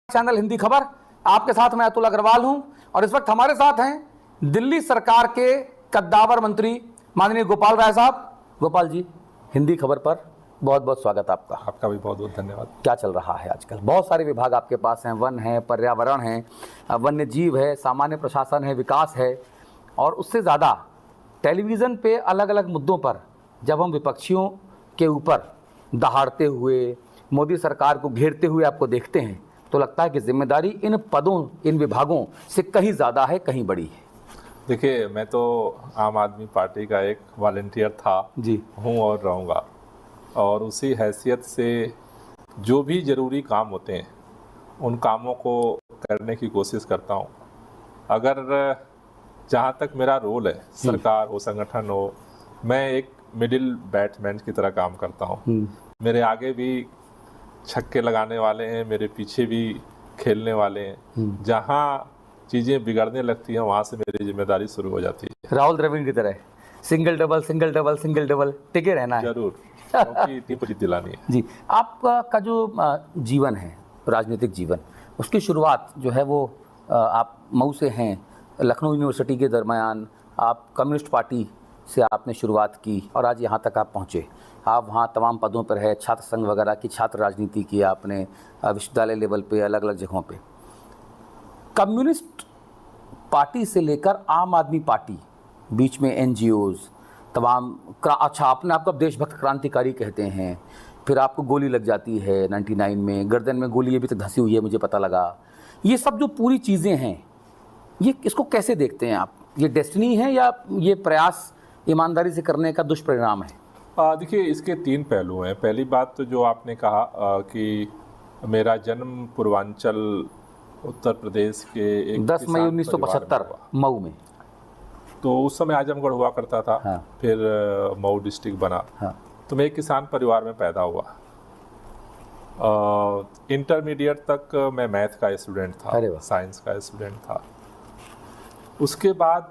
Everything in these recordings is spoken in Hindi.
चैनल हिंदी खबर, आपके साथ मैं अतुल अग्रवाल हूं और इस वक्त हमारे साथ हैं दिल्ली सरकार के कद्दावर मंत्री माननीय गोपाल राय साहब। गोपाल जी, हिंदी खबर पर बहुत बहुत स्वागत आपका। आपका भी बहुत बहुत धन्यवाद। क्या चल रहा है आजकल? बहुत सारे विभाग आपके पास हैं, वन है, पर्यावरण है, वन्य जीव है, सामान्य प्रशासन है, विकास है, और उससे ज़्यादा टेलीविज़न पे अलग अलग मुद्दों पर जब हम विपक्षियों के ऊपर दहाड़ते हुए, मोदी सरकार को घेरते हुए आपको देखते हैं तो लगता है कि जिम्मेदारी इन पदों, इन विभागों से कहीं ज़्यादा है, कहीं बड़ी है। देखिए, मैं तो आम आदमी पार्टी का एक वॉलंटियर था जी, हूँ और रहूँगा, और उसी हैसियत से जो भी ज़रूरी काम होते हैं उन कामों को करने की कोशिश करता हूँ। अगर जहाँ तक मेरा रोल है, सरकार हो, संगठन हो, मैं एक मिडिल बैट्समैन की तरह काम करता हूँ। मेरे आगे भी छक्के लगाने वाले हैं, मेरे पीछे भी खेलने वाले हैं। जहाँ चीज़ें बिगड़ने लगती हैं वहाँ से मेरी जिम्मेदारी शुरू हो जाती है। राहुल द्रविड़ की तरह single double single double single double टिके रहना है। जरूर, क्योंकि टीम को जीत दिलानी है। जी, आपका जो जीवन है, राजनीतिक जीवन, उसकी शुरुआत जो है वो आप मऊ से हैं। लखनऊ यूनिवर्सिटी के दरमियान आप कम्युनिस्ट पार्टी से आपने शुरुआत की और आज यहाँ तक आप पहुँचे। आप वहाँ तमाम पदों पर है, छात्र संघ वगैरह की छात्र राजनीति की आपने, विश्वविद्यालय लेवल पे, अलग अलग जगहों पे। कम्युनिस्ट पार्टी से लेकर आम आदमी पार्टी, बीच में एनजीओज़ तमाम, अच्छा आपने आपको देशभक्त क्रांतिकारी कहते हैं, फिर आपको गोली लग जाती है 99 में, गर्दन में गोली ये भी तो धंसी हुई है मुझे पता लगा। ये सब जो पूरी चीज़ें हैं, ये इसको कैसे देखते हैं आप? ये डेस्टिनी है या ये प्रयास ईमानदारी से करने का दुष्परिणाम है? देखिए, इसके तीन पहलू हैं। पहली बात तो जो आपने कहा कि मेरा जन्म पूर्वांचल उत्तर प्रदेश के एक 10 मई 1975 मऊ में, तो उस समय आजमगढ़ हुआ करता था। हाँ। फिर मऊ डिस्ट्रिक्ट बना। हाँ। तो मैं एक किसान परिवार में पैदा हुआ। इंटरमीडिएट तक मैं मैथ का स्टूडेंट था, साइंस का स्टूडेंट था। उसके बाद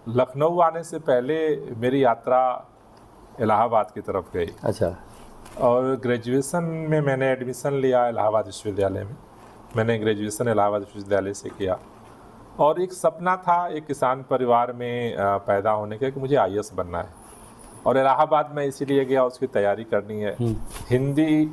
लखनऊ आने से पहले मेरी यात्रा इलाहाबाद की तरफ गई। अच्छा। और ग्रेजुएशन में मैंने एडमिशन लिया इलाहाबाद विश्वविद्यालय में। मैंने ग्रेजुएशन इलाहाबाद विश्वविद्यालय से किया, और एक सपना था एक किसान परिवार में पैदा होने का कि मुझे आईएएस बनना है। और इलाहाबाद में इसीलिए गया, उसकी तैयारी करनी है। हिंदी,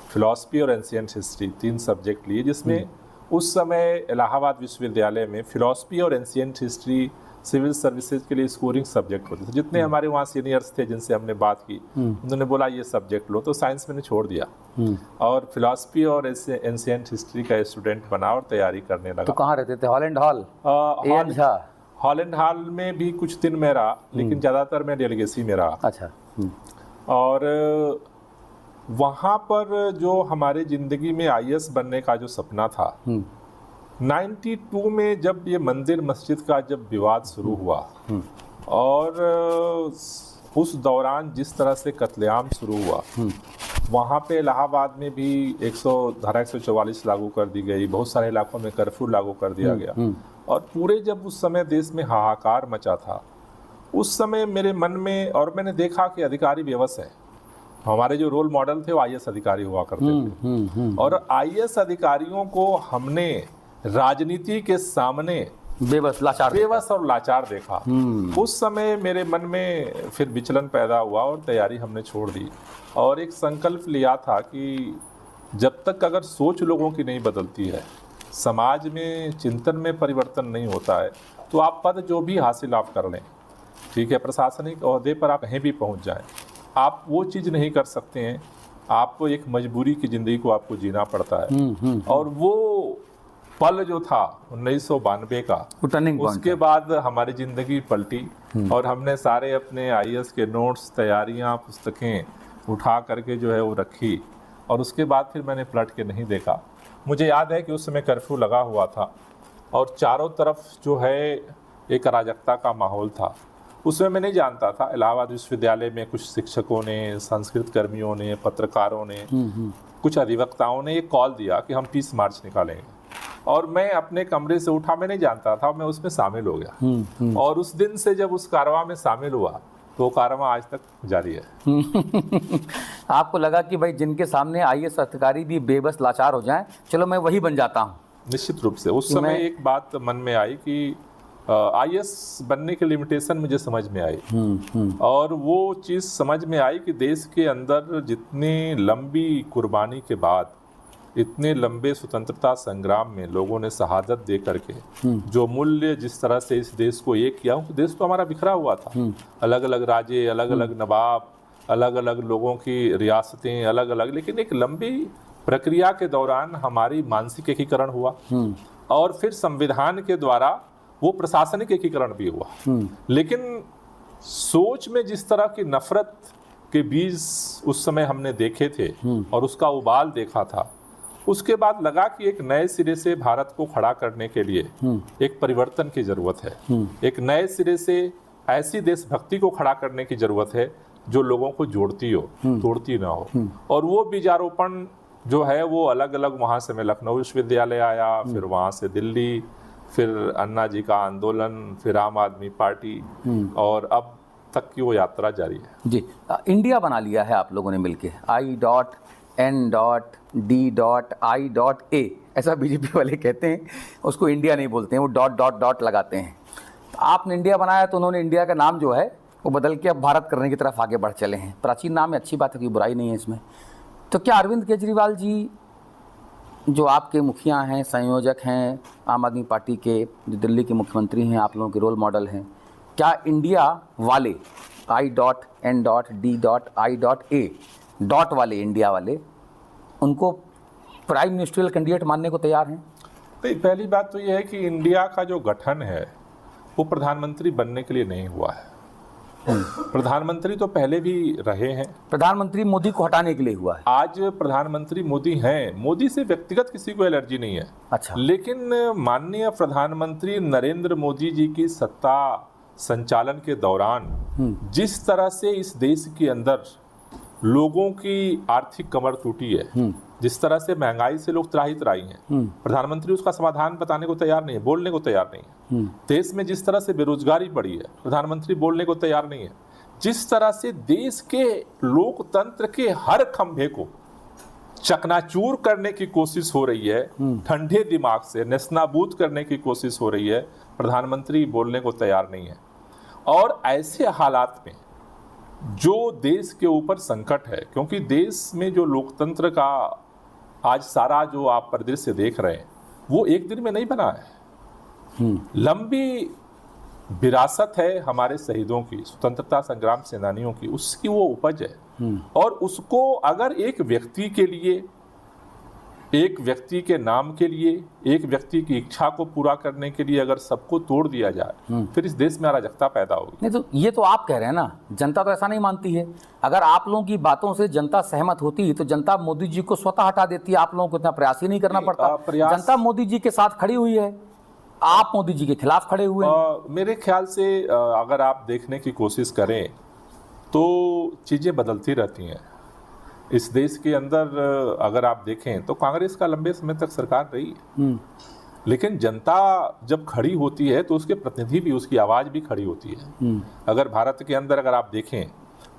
फिलॉसफी और एंशिएंट हिस्ट्री, 3 सब्जेक्ट लिए, जिसमें उस समय इलाहाबाद विश्वविद्यालय में फिलॉसफी और एंशिएंट हिस्ट्री सिविल सर्विसेज के लिए स्कोरिंग सब्जेक्ट होते थे। जितने हमारे वहाँ सीनियर्स थे जिनसे हमने बात की, उन्होंने बोला ये सब्जेक्ट लो, तो साइंस मैंने छोड़ दिया और फिलॉसफी और एंशिएंट हिस्ट्री का स्टूडेंट बना और तैयारी करने लगा। तो कहाँ रहते थे? Holland hall? हॉलैंड हॉल में भी कुछ दिन में रहा, लेकिन ज़्यादातर मैं डेलीगेसी में रहा। अच्छा। और वहाँ पर जो हमारे ज़िंदगी में आईएएस बनने का जो सपना था, 92 में जब ये मंदिर मस्जिद का जब विवाद शुरू हुआ, और उस दौरान जिस तरह से कत्लेआम शुरू हुआ, वहाँ पे इलाहाबाद में भी धारा 144 लागू कर दी गई। बहुत सारे इलाकों में कर्फ्यू लागू कर दिया गया। और पूरे जब उस समय देश में हाहाकार मचा था, उस समय मेरे मन में, और मैंने देखा कि अधिकारी बेबस है। हमारे जो रोल मॉडल थे वो आईएएस अधिकारी हुआ करते थे, और आईएएस अधिकारियों को हमने राजनीति के सामने बेबस और लाचार देखा। उस समय मेरे मन में फिर विचलन पैदा हुआ और तैयारी हमने छोड़ दी, और एक संकल्प लिया था कि जब तक अगर सोच लोगों की नहीं बदलती है, समाज में चिंतन में परिवर्तन नहीं होता है, तो आप पद जो भी हासिल आप कर लें, ठीक है, प्रशासनिक ओहदे पर आप कहीं भी पहुंच जाएं, आप वो चीज़ नहीं कर सकते हैं। आपको एक मजबूरी की ज़िंदगी को आपको जीना पड़ता है। और वो पल जो था 1992 का, उसके बाद हमारी ज़िंदगी पलटी, और हमने सारे अपने आईएएस के नोट्स, तैयारियां, पुस्तकें उठा करके जो है वो रखी, और उसके बाद फिर मैंने पलट के नहीं देखा। मुझे याद है कि उस समय कर्फ्यू लगा हुआ था, और चारों तरफ जो है एक अराजकता का माहौल था। उसमें मैं नहीं जानता था, इलाहाबाद विश्वविद्यालय में कुछ शिक्षकों ने, संस्कृत कर्मियों ने, पत्रकारों ने, कुछ अधिवक्ताओं ने ये कॉल दिया कि हम पीस मार्च निकालेंगे, और मैं अपने कमरे से उठा, मैं नहीं जानता था, मैं उसमें शामिल हो गया। और उस दिन से जब उस कारवां में शामिल हुआ, तो वो कारवां आज तक जारी है। आपको लगा कि भाई जिनके सामने आईएएस अधिकारी भी बेबस लाचार हो जाएं, चलो मैं वही बन जाता हूँ? निश्चित रूप से उस समय एक बात मन में आई कि आईएएस बनने की लिमिटेशन मुझे समझ में आई, और वो चीज़ समझ में आई कि देश के अंदर जितनी लंबी कुर्बानी के बाद, इतने लंबे स्वतंत्रता संग्राम में लोगों ने शहादत दे करके जो मूल्य जिस तरह से इस देश को एक किया, तो देश तो हमारा बिखरा हुआ था, अलग अलग राज्य, अलग अलग नवाब, अलग अलग लोगों की रियासतें अलग अलग, लेकिन एक लंबी प्रक्रिया के दौरान हमारी मानसिक एकीकरण हुआ और फिर संविधान के द्वारा वो प्रशासनिक एकीकरण भी हुआ। लेकिन सोच में जिस तरह की नफरत के बीज उस समय हमने देखे थे और उसका उबाल देखा था, उसके बाद लगा कि एक नए सिरे से भारत को खड़ा करने के लिए एक परिवर्तन की जरूरत है, एक नए सिरे से ऐसी देशभक्ति को खड़ा करने की जरूरत है जो लोगों को जोड़ती हो, तोड़ती ना हो। और वो बीजारोपण जो है वो अलग अलग, वहाँ से मैं लखनऊ विश्वविद्यालय आया, फिर वहाँ से दिल्ली, फिर अन्ना जी का आंदोलन, फिर आम आदमी पार्टी, और अब तक की वो यात्रा जारी है। जी, इंडिया बना लिया है आप लोगों ने मिलके, I.N.D.I.A, ऐसा बीजेपी वाले कहते हैं, उसको इंडिया नहीं बोलते हैं, वो डॉट डॉट डॉट लगाते हैं। तो आपने इंडिया बनाया तो उन्होंने इंडिया का नाम जो है वो बदल के अब भारत करने की तरफ आगे बढ़ चले हैं। प्राचीन नाम है, अच्छी बात है, कोई बुराई नहीं है इसमें। तो क्या अरविंद केजरीवाल जी जो आपके मुखिया हैं, संयोजक हैं आम आदमी पार्टी के, जो दिल्ली के मुख्यमंत्री हैं, आप लोगों के रोल मॉडल हैं, क्या इंडिया वाले I.N.D.I.A डॉट वाले, इंडिया वाले, उनको प्राइम मिनिस्ट्रियल कैंडिडेट मानने को तैयार हैं? पहली बात तो यह है कि इंडिया का जो गठन है वो प्रधानमंत्री बनने के लिए नहीं हुआ है। प्रधानमंत्री तो पहले भी रहे हैं, प्रधानमंत्री मोदी को हटाने के लिए हुआ है। आज प्रधानमंत्री मोदी हैं, मोदी से व्यक्तिगत किसी को एलर्जी नहीं है। अच्छा। लेकिन माननीय प्रधानमंत्री नरेंद्र मोदी जी की सत्ता संचालन के दौरान जिस तरह से इस देश के अंदर लोगों की आर्थिक कमर टूटी है, जिस तरह से महंगाई से लोग त्राही त्राही हैं, प्रधानमंत्री उसका समाधान बताने को तैयार नहीं है, बोलने को तैयार नहीं है। देश में जिस तरह से बेरोजगारी बढ़ी है, प्रधानमंत्री बोलने को तैयार नहीं है। जिस तरह से देश के लोकतंत्र के हर खंभे को चकनाचूर करने की कोशिश हो रही है, ठंडे दिमाग से नेस्तनाबूद करने की कोशिश हो रही है, प्रधानमंत्री बोलने को तैयार नहीं है। और ऐसे हालात में जो देश के ऊपर संकट है, क्योंकि देश में जो लोकतंत्र का आज सारा जो आप परिदृश्य देख रहे हैं वो एक दिन में नहीं बना है, लंबी विरासत है हमारे शहीदों की, स्वतंत्रता संग्राम सेनानियों की, उसकी वो उपज है। और उसको अगर एक व्यक्ति के लिए, एक व्यक्ति के नाम के लिए, एक व्यक्ति की इच्छा को पूरा करने के लिए अगर सबको तोड़ दिया जाए, फिर इस देश में अराजकता पैदा होगी। नहीं तो ये तो आप कह रहे हैं ना, जनता तो ऐसा नहीं मानती है। अगर आप लोगों की बातों से जनता सहमत होती तो जनता मोदी जी को स्वतः हटा देती है, आप लोगों को इतना प्रयास ही नहीं करना पड़ता। जनता मोदी जी के साथ खड़ी हुई है, आप मोदी जी के खिलाफ खड़े हुए हैं। मेरे ख्याल से अगर आप देखने की कोशिश करें तो चीज़ें बदलती रहती हैं इस देश के अंदर। अगर आप देखें तो कांग्रेस का लंबे समय तक सरकार रही है, लेकिन जनता जब खड़ी होती है तो उसके प्रतिनिधि भी, उसकी आवाज़ भी खड़ी होती है। अगर भारत के अंदर अगर आप देखें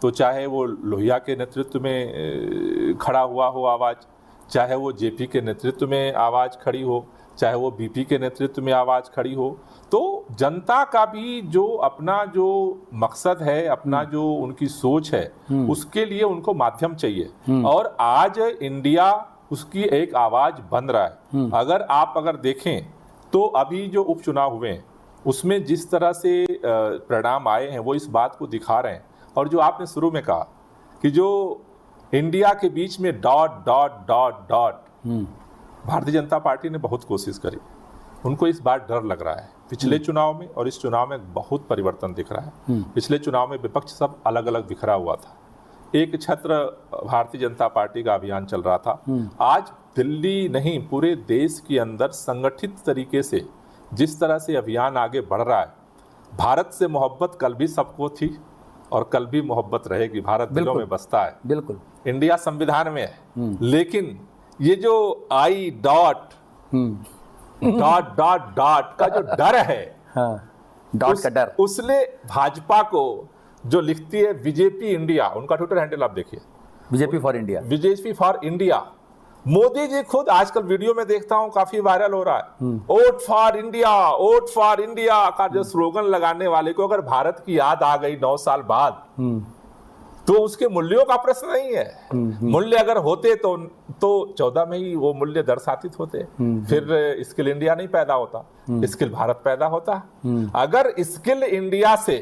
तो चाहे वो लोहिया के नेतृत्व में खड़ा हुआ हो आवाज़, चाहे वो जेपी के नेतृत्व में आवाज़ खड़ी हो, चाहे वो बीपी के नेतृत्व में आवाज़ खड़ी हो, तो जनता का भी जो अपना जो मकसद है, अपना जो उनकी सोच है, उसके लिए उनको माध्यम चाहिए। और आज इंडिया उसकी एक आवाज़ बन रहा है। अगर देखें तो अभी जो उपचुनाव हुए हैं उसमें जिस तरह से परिणाम आए हैं वो इस बात को दिखा रहे हैं। और जो आपने शुरू में कहा कि जो इंडिया के बीच में dot dot dot dot, Bharatiya Janata party ने बहुत कोशिश करी, उनको इस बार डर लग रहा है। पिछले चुनाव में और इस चुनाव में बहुत परिवर्तन दिख रहा है। पिछले चुनाव में विपक्ष सब अलग अलग बिखरा हुआ था, एक छत्र भारतीय जनता पार्टी का अभियान चल रहा था। आज दिल्ली नहीं, पूरे देश के अंदर संगठित तरीके से जिस तरह से अभियान आगे बढ़ रहा है, भारत से मोहब्बत कल भी सबको थी और कल भी मोहब्बत रहेगी। भारत दिलों में बसता है, बिल्कुल। इंडिया संविधान में है, लेकिन ये जो I dot dot dot dot का जो डर है, डॉट का डर, उसने भाजपा को जो लिखती है बीजेपी इंडिया, उनका ट्विटर हैंडल आप देखिए, BJP for India, BJP for India. Modi ji खुद आजकल वीडियो में देखता हूं काफी वायरल हो रहा है, vote for India, vote for India का जो स्लोगन लगाने वाले को अगर भारत की याद आ गई 9 साल बाद, तो उसके मूल्यों का प्रश्न नहीं है। मूल्य अगर होते तो 14 में ही वो मूल्य दर्शातित होते, फिर स्किल इंडिया नहीं पैदा होता, स्किल भारत पैदा होता। अगर स्किल इंडिया से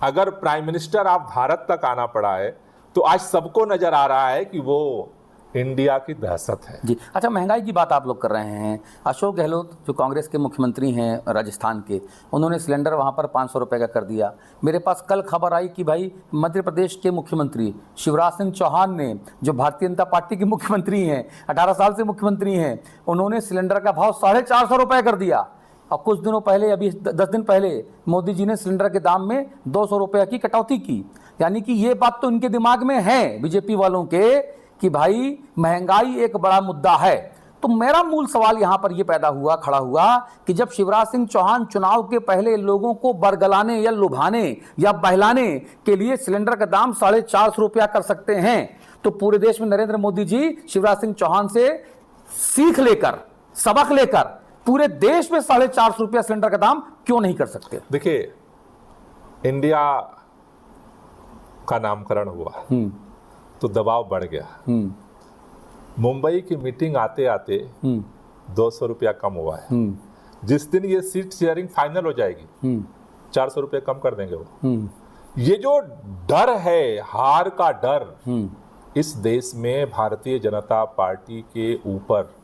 अगर प्राइम मिनिस्टर आप भारत तक आना पड़ा है, तो आज सबको नजर आ रहा है कि वो इंडिया की दहशत है जी। अच्छा, महंगाई की बात आप लोग कर रहे हैं। अशोक गहलोत जो कांग्रेस के मुख्यमंत्री हैं राजस्थान के, उन्होंने सिलेंडर वहां पर 500 रुपए का कर दिया। मेरे पास कल खबर आई कि भाई मध्य प्रदेश के मुख्यमंत्री शिवराज सिंह चौहान ने, जो भारतीय जनता पार्टी के मुख्यमंत्री हैं, 18 साल से मुख्यमंत्री हैं, उन्होंने सिलेंडर का भाव 450 रुपये कर दिया। और कुछ दिनों पहले, अभी 10 दिन पहले, मोदी जी ने सिलेंडर के दाम में 200 रुपये की कटौती की। यानी कि ये बात तो इनके दिमाग में है बीजेपी वालों के कि भाई महंगाई एक बड़ा मुद्दा है। तो मेरा मूल सवाल यहां पर यह खड़ा हुआ कि जब शिवराज सिंह चौहान चुनाव के पहले लोगों को बरगलाने या लुभाने या बहलाने के लिए सिलेंडर का दाम 450 रुपया कर सकते हैं, तो पूरे देश में नरेंद्र मोदी जी शिवराज सिंह चौहान से सीख लेकर, सबक लेकर पूरे देश में 450 रुपया सिलेंडर का दाम क्यों नहीं कर सकते? देखिए, इंडिया का नामकरण हुआ तो दबाव बढ़ गया। मुंबई की मीटिंग आते आते 200 रुपया कम हुआ है। जिस दिन ये सीट शेयरिंग फाइनल हो जाएगी 400 रुपये कम कर देंगे वो। ये जो डर है, हार का डर, इस देश में भारतीय जनता पार्टी के ऊपर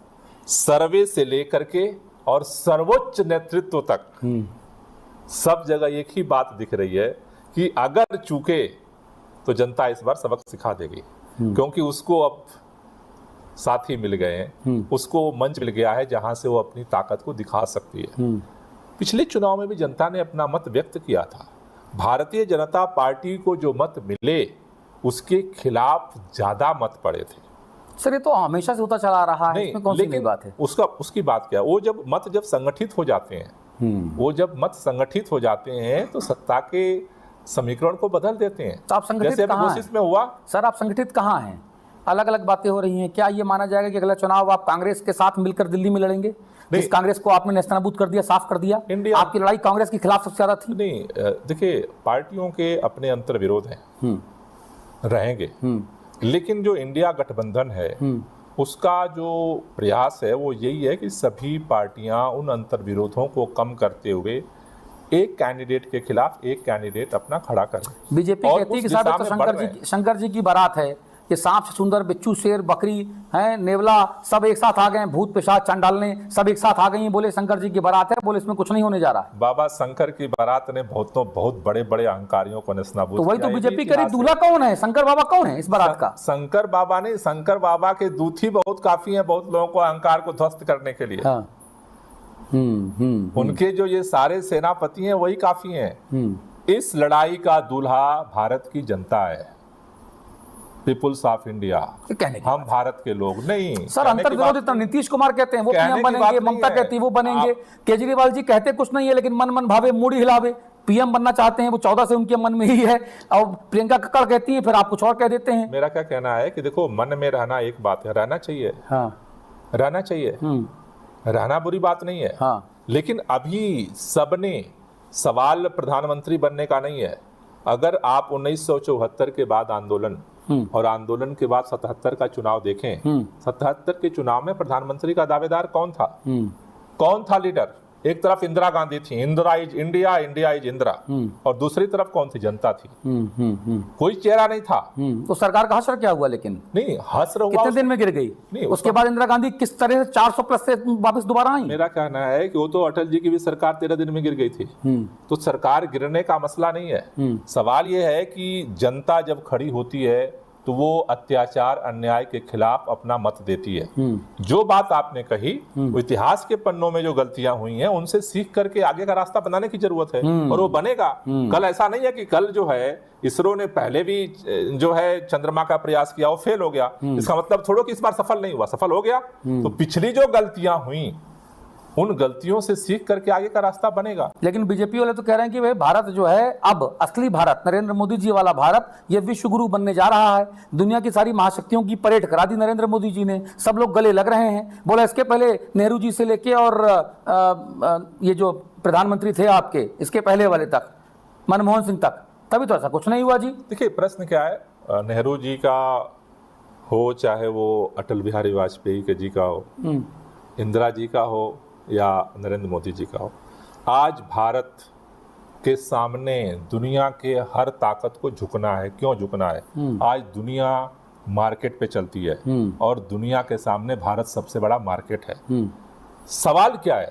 सर्वे से लेकर के और सर्वोच्च नेतृत्व तक सब जगह एक ही बात दिख रही है कि अगर चूके तो जनता इस बार सबक सिखा देगी, क्योंकि उसको अब साथी मिल गए हैं, उसको मंच मिल गया है जहां से वो अपनी ताकत को दिखा सकती है। पिछले चुनाव में भी जनता ने अपना मत व्यक्त किया था। भारतीय जनता पार्टी को जो मत मिले उसके खिलाफ ज्यादा मत पड़े थे। सर, ये तो हमेशा से होता चला रहा है, इसमें कौन सी नई बात है? उसकी बात क्या, वो जब मत संगठित हो जाते हैं, वो जब मत संगठित हो जाते हैं तो सत्ता के समीकरण को बदल देते हैं। तो आप संगठित कहाँ हैं? में हुआ सर, आप संगठित कहाँ हैं? अलग अलग बातें हो रही हैं। क्या ये माना जाएगा कि अगला चुनाव आप कांग्रेस के साथ मिलकर दिल्ली में लड़ेंगे? इस कांग्रेस को आपने नेस्तनाबूद कर दिया, साफ कर दिया। आपकी लड़ाई कांग्रेस के खिलाफ सबसे ज्यादा थी। नहीं, देखिए, पार्टियों के अपने अंतर विरोध हैं, रहेंगे, लेकिन जो इंडिया गठबंधन है उसका जो प्रयास है वो यही है कि सभी पार्टियां उन अंतर विरोधों को कम करते हुए एक कैंडिडेट के खिलाफ एक कैंडिडेट अपना खड़ा करें। बीजेपी कहती है कि साहब तो शंकर जी की बारात है, ये सांप सुंदर, बिच्छू, शेर, बकरी हैं, नेवला, सब एक साथ आ गए, भूत पिशाच चांडालने सब एक साथ आ गई हैं। बोले शंकर जी की बारात है, बोले इसमें कुछ नहीं होने जा रहा है। बाबा शंकर की बारात ने बहुत बड़े बड़े अहंकारियों को नेस्तनाबूद किया। तो वही तो बीजेपी करी। दूल्हा कौन है? शंकर बाबा कौन है इस बारात का? शंकर बाबा नहीं, शंकर बाबा के दूत ही बहुत काफी है बहुत लोगों को अहंकार को ध्वस्त करने के लिए। उनके जो ये सारे सेनापति हैं वही काफी हैं। इस लड़ाई का दूल्हा भारत की जनता है, पीपुल्स ऑफ इंडिया, हम भारत के लोग नहीं। सर, अंतर विरोधी तो नीतीश कुमार कहते हैं वो पीएम बनेंगे, ममता कहती है वो बनेंगे, केजरीवाल जी कहते कुछ नहीं है लेकिन मन मन भावे मूडी हिलावे, पीएम बनना चाहते हैं, वो 14 से उनके मन में ही है। और प्रियंका कक्कड़ कहती है, फिर आप कुछ और कह देते हैं। मेरा क्या कहना है कि देखो, मन में रहना एक बात है, रहना चाहिए, रहना चाहिए, रहना बुरी बात नहीं है। लेकिन अभी सबने सवाल प्रधानमंत्री बनने का नहीं है। अगर आप 1974 के बाद आंदोलन और आंदोलन के बाद 77 का चुनाव देखें, 77 के चुनाव में प्रधानमंत्री का दावेदार कौन था? कौन था लीडर? एक तरफ इंदिरा गांधी थी, Indira is India, India is Indira, और दूसरी तरफ कौन थी? जनता थी। कोई चेहरा नहीं था। तो सरकार का हश्र क्या हुआ? लेकिन नहीं, हश्र हुआ, कितने दिन में गिर गई? नहीं, उसके बाद इंदिरा गांधी किस तरह से 400 प्लस से वापस दोबारा आई? मेरा कहना है कि वो तो अटल जी की भी सरकार 13 दिन में गिर गई थी। तो सरकार गिरने का मसला नहीं है। सवाल ये है कि जनता जब खड़ी होती है तो वो अत्याचार अन्याय के खिलाफ अपना मत देती है। जो बात आपने कही, वो इतिहास के पन्नों में जो गलतियां हुई हैं उनसे सीख करके आगे का रास्ता बनाने की जरूरत है, और वो बनेगा। कल ऐसा नहीं है कि कल जो है इसरो ने पहले भी जो है चंद्रमा का प्रयास किया, वो फेल हो गया। इसका मतलब थोड़ा कि इस बार सफल नहीं हुआ, सफल हो गया। तो पिछली जो गलतियां हुई उन गलतियों से सीख करके आगे का रास्ता बनेगा। लेकिन बीजेपी वाले तो कह रहे हैं कि भाई भारत जो है अब असली भारत, नरेंद्र मोदी जी वाला भारत, ये विश्व गुरु बनने जा रहा है। दुनिया की सारी महाशक्तियों की परेड करा दी नरेंद्र मोदी जी ने, सब लोग गले लग रहे हैं। बोला इसके पहले नेहरू जी से लेके और ये जो प्रधानमंत्री थे आपके, इसके पहले वाले तक, मनमोहन सिंह तक, तभी तो ऐसा कुछ नहीं हुआ जी। देखिए प्रश्न क्या है, नेहरू जी का हो, चाहे वो अटल बिहारी वाजपेयी के जी का हो, इंदिरा जी का हो या नरेंद्र मोदी जी का हो, आज भारत के सामने दुनिया के हर ताकत को झुकना है। क्यों झुकना है? आज दुनिया मार्केट पे चलती है और दुनिया के सामने भारत सबसे बड़ा मार्केट है। सवाल क्या है,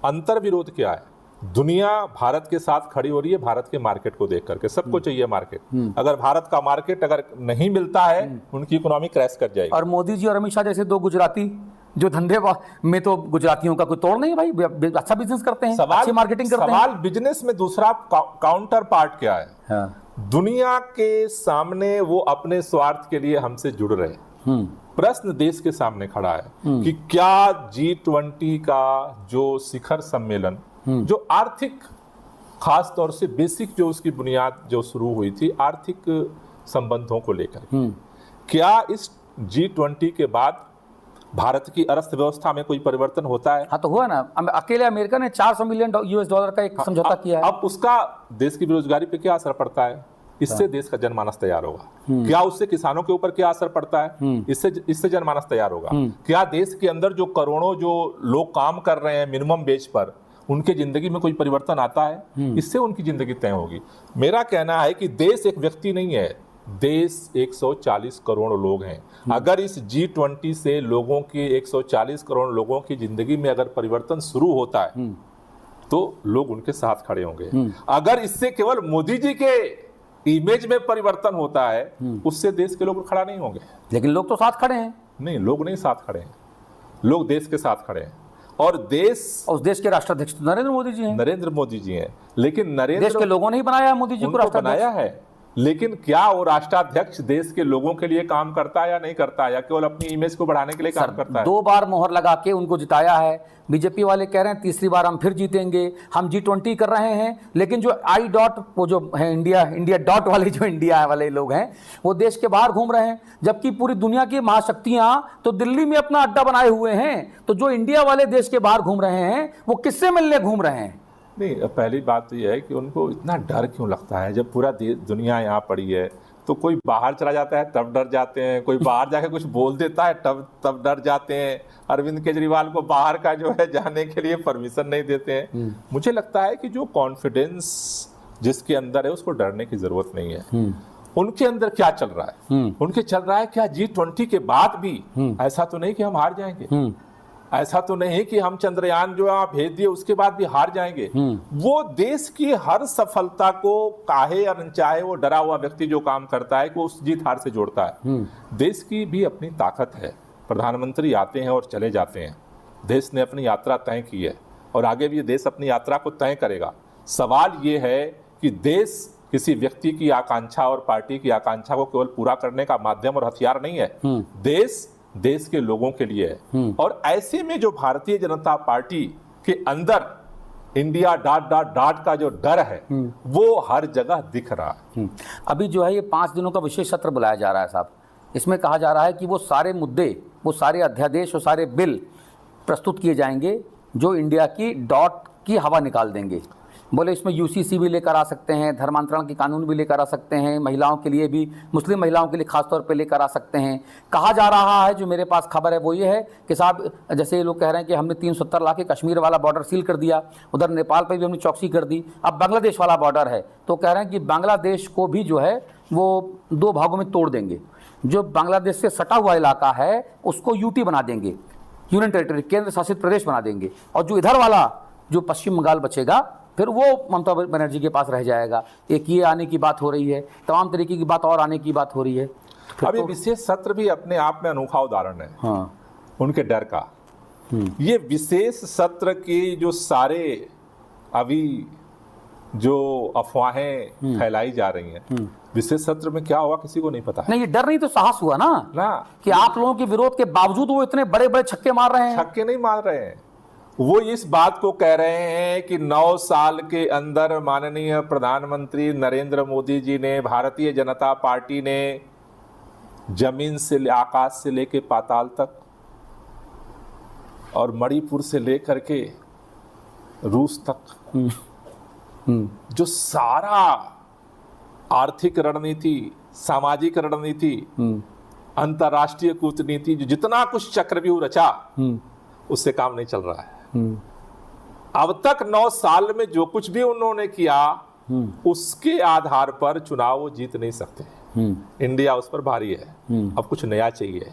अंतर विरोध क्या है? दुनिया भारत के साथ खड़ी हो रही है भारत के मार्केट को देख करके। सबको चाहिए मार्केट। अगर भारत का मार्केट अगर नहीं मिलता है, उनकी इकोनॉमी क्रैश कर जाएगी। और मोदी जी और अमित शाह जैसे दो गुजराती जो धंधे में, तो गुजरातियों का कोई तोड़ नहीं है भाई, अच्छा बिजनेस करते हैं, अच्छी मार्केटिंग करते हैं। सवाल बिजनेस में दूसरा काउंटर पार्ट क्या है? हाँ। दुनिया के सामने वो अपने स्वार्थ के लिए हमसे जुड़ रहे हैं। प्रश्न देश के सामने खड़ा है कि क्या G20 का जो शिखर सम्मेलन, जो आर्थिक, खास तौर से बेसिक जो उसकी बुनियाद जो शुरू हुई थी आर्थिक संबंधों को लेकर, क्या इस G20 के बाद भारत की अर्थव्यवस्था में कोई परिवर्तन होता है? हाँ तो हुआ ना, अकेले अमेरिका ने $400 मिलियन US का एक समझौता किया है। अब उसका देश की बेरोजगारी पे क्या असर पड़ता है? इससे देश का जनमानस तैयार होगा। क्या उससे किसानों के ऊपर क्या असर पड़ता है? इससे जनमानस तैयार होगा। क्या देश के अंदर जो करोड़ों जो लोग काम कर रहे हैं मिनिमम वेज पर, उनके जिंदगी में कोई परिवर्तन आता है? इससे उनकी जिंदगी तय होगी। मेरा कहना है कि देश एक व्यक्ति नहीं है, देश 140 करोड़ लोग हैं। अगर इस G20 से लोगों की 140 करोड़ लोगों की जिंदगी में अगर परिवर्तन शुरू होता है तो लोग उनके साथ खड़े होंगे। अगर इससे केवल मोदी जी के इमेज में परिवर्तन होता है, उससे देश के लोग खड़ा नहीं होंगे। लेकिन लोग तो साथ खड़े हैं। नहीं, लोग नहीं साथ खड़े हैं, लोग देश के साथ खड़े हैं। और उस देश के राष्ट्राध्यक्ष तो नरेंद्र मोदी जी हैं। नरेंद्र मोदी जी हैं, लेकिन देश के लोगों ने ही बनाया मोदी जी को राष्ट्राध्यक्ष। बनाया है, लेकिन क्या वो राष्ट्राध्यक्ष देश के लोगों के लिए काम करता है या नहीं करता है, या केवल अपनी इमेज को बढ़ाने के लिए काम करता है? 2 बार मोहर लगा के उनको जिताया है। बीजेपी वाले कह रहे हैं तीसरी बार हम फिर जीतेंगे, हम G20 कर रहे हैं। लेकिन जो आई डॉट, वो जो है इंडिया डॉट वाले, जो इंडिया वाले लोग हैं, वो देश के बाहर घूम रहे हैं। जबकि पूरी दुनिया की महाशक्तियां तो दिल्ली में अपना अड्डा बनाए हुए हैं। तो जो इंडिया वाले देश के बाहर घूम रहे हैं, वो किससे मिलने घूम रहे हैं? नहीं, पहली बात तो यह है कि उनको इतना डर क्यों लगता है? जब पूरा दुनिया यहाँ पड़ी है तो कोई बाहर चला जाता है तब डर जाते हैं, कोई बाहर जाके कुछ बोल देता है तब डर जाते हैं। अरविंद केजरीवाल को बाहर का जो है जाने के लिए परमिशन नहीं देते हैं। मुझे लगता है कि जो कॉन्फिडेंस जिसके अंदर है उसको डरने की जरूरत नहीं है। उनके अंदर क्या चल रहा है? उनके चल रहा है क्या G20 के बाद भी ऐसा तो नहीं कि हम हार जाएंगे, ऐसा तो नहीं कि हम चंद्रयान जो आप भेज दिए उसके बाद भी हार जाएंगे। वो देश की हर सफलता को, काहे या अनचाहे, वो डरा हुआ व्यक्ति जो काम करता है कि वो उस जीत हार से जोड़ता है। देश की भी अपनी ताकत है। प्रधानमंत्री आते हैं और चले जाते हैं। देश ने अपनी यात्रा तय की है और आगे भी देश अपनी यात्रा को तय करेगा। सवाल ये है कि देश किसी व्यक्ति की आकांक्षा और पार्टी की आकांक्षा को केवल पूरा करने का माध्यम और हथियार नहीं है। देश के लोगों के लिए है। और ऐसे में जो भारतीय जनता पार्टी के अंदर इंडिया डॉट का जो डर है वो हर जगह दिख रहा है। अभी जो है ये 5 दिनों का विशेष सत्र बुलाया जा रहा है साहब। इसमें कहा जा रहा है कि वो सारे मुद्दे, वो सारे अध्यादेश और सारे बिल प्रस्तुत किए जाएंगे जो इंडिया की डॉट की हवा निकाल देंगे। बोले इसमें UCC भी लेकर आ सकते हैं, धर्मांतरण के कानून भी लेकर आ सकते हैं, महिलाओं के लिए भी, मुस्लिम महिलाओं के लिए खास तौर पे लेकर आ सकते हैं। कहा जा रहा है, जो मेरे पास खबर है वो ये है कि साहब, जैसे ये लोग कह रहे हैं कि हमने 370 लाख के कश्मीर वाला बॉर्डर सील कर दिया, उधर नेपाल पर भी हमने चौकसी कर दी, अब बांग्लादेश वाला बॉर्डर है, तो कह रहे हैं कि बांग्लादेश को भी जो है वो 2 भागों में तोड़ देंगे। जो बांग्लादेश से सटा हुआ इलाका है उसको UT बना देंगे, यूनियन टेरिटरी, केंद्र शासित प्रदेश बना देंगे, और जो इधर वाला जो पश्चिम बंगाल बचेगा फिर वो ममता बनर्जी के पास रह जाएगा। एक ये आने की बात हो रही है, तमाम तरीके की बात और आने की बात हो रही है। अब ये विशेष सत्र भी अपने आप में अनोखा उदाहरण है। हाँ। उनके डर का। ये विशेष सत्र की जो सारे अभी जो अफवाहें फैलाई जा रही हैं, विशेष सत्र में क्या हुआ किसी को नहीं पता है। नहीं, ये डर नहीं तो साहस हुआ ना ना, कि आप लोगों के विरोध के बावजूद वो इतने बड़े बड़े छक्के मार रहे हैं। छक्के नहीं मार रहे हैं, वो इस बात को कह रहे हैं कि 9 साल के अंदर माननीय प्रधानमंत्री नरेंद्र मोदी जी ने, भारतीय जनता पार्टी ने जमीन से आकाश से लेके पाताल तक और मणिपुर से लेकर के रूस तक जो सारा आर्थिक रणनीति, सामाजिक रणनीति, अंतर्राष्ट्रीय कूटनीति, जो जितना कुछ चक्रव्यूह रचा उससे काम नहीं चल रहा है। अब तक 9 साल में जो कुछ भी उन्होंने किया उसके आधार पर चुनाव वो जीत नहीं सकते। इंडिया उस पर भारी है। अब कुछ नया चाहिए।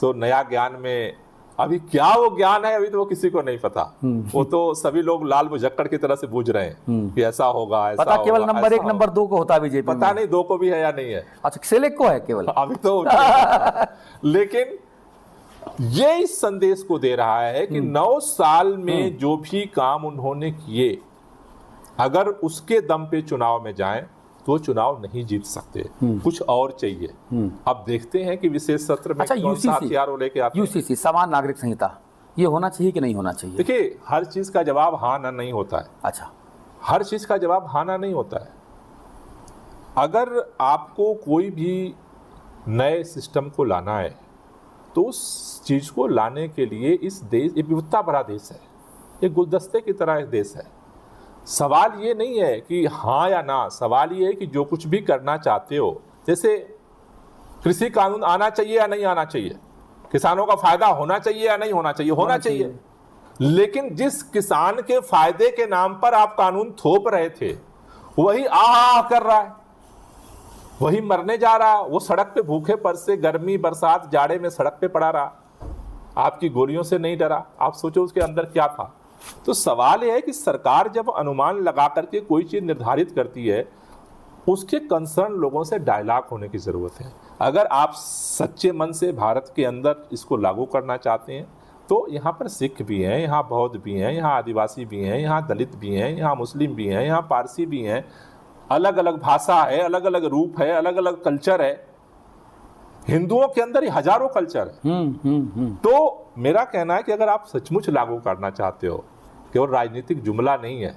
तो नया ज्ञान में अभी क्या वो ज्ञान है, अभी तो वो किसी को नहीं पता। वो तो सभी लोग लाल मुझक्कड़ की तरह से बूझ रहे हैं कि ऐसा होगा, ऐसा पता होगा, केवल नंबर 1 नंबर 2 को होता है बीजेपी पता नहीं 2 को भी है या नहीं है। अच्छा, सेलेक्ट को है केवल अभी तो लेकिन ये इस संदेश को दे रहा है कि 9 साल में जो भी काम उन्होंने किए, अगर उसके दम पे चुनाव में जाएं तो चुनाव नहीं जीत सकते। कुछ और चाहिए। अब देखते हैं कि विशेष सत्र में कौन सा हथियार लेके आते हैं। यूसीसी, समान नागरिक संहिता, ये होना चाहिए कि नहीं होना चाहिए? देखिए, हर चीज का जवाब हाँ ना नहीं होता है। अच्छा, हर चीज का जवाब हाँ ना नहीं होता है। अगर आपको कोई भी नए सिस्टम को लाना है तो उस चीज को लाने के लिए इस देश, ये विविधता भरा देश है, एक गुलदस्ते की तरह एक देश है। सवाल ये नहीं है कि हाँ या ना, सवाल ये है कि जो कुछ भी करना चाहते हो, जैसे कृषि कानून आना चाहिए या नहीं आना चाहिए, किसानों का फायदा होना चाहिए या नहीं होना चाहिए, होना चाहिए। लेकिन जिस किसान के फायदे के नाम पर आप कानून थोप रहे थे वही आह कर रहा है, वही मरने जा रहा। वो सड़क पे भूखे पर से गर्मी बरसात जाड़े में सड़क पे पड़ा रहा, आपकी गोलियों से नहीं डरा। आप सोचो उसके अंदर क्या था। तो सवाल यह है कि सरकार जब अनुमान लगा करके कोई चीज निर्धारित करती है, उसके कंसर्न लोगों से डायलॉग होने की जरूरत है। अगर आप सच्चे मन से भारत के अंदर इसको लागू करना चाहते हैं तो यहाँ पर सिख भी हैं, यहाँ बौद्ध भी हैं, यहाँ आदिवासी भी हैं, यहाँ दलित भी हैं, यहाँ मुस्लिम भी हैं, यहाँ पारसी भी हैं, अलग अलग भाषा है, अलग अलग रूप है, अलग अलग कल्चर है। हिंदुओं के अंदर ही हजारों कल्चर है। तो मेरा कहना है कि अगर आप सचमुच लागू करना चाहते हो, केवल राजनीतिक जुमला नहीं है,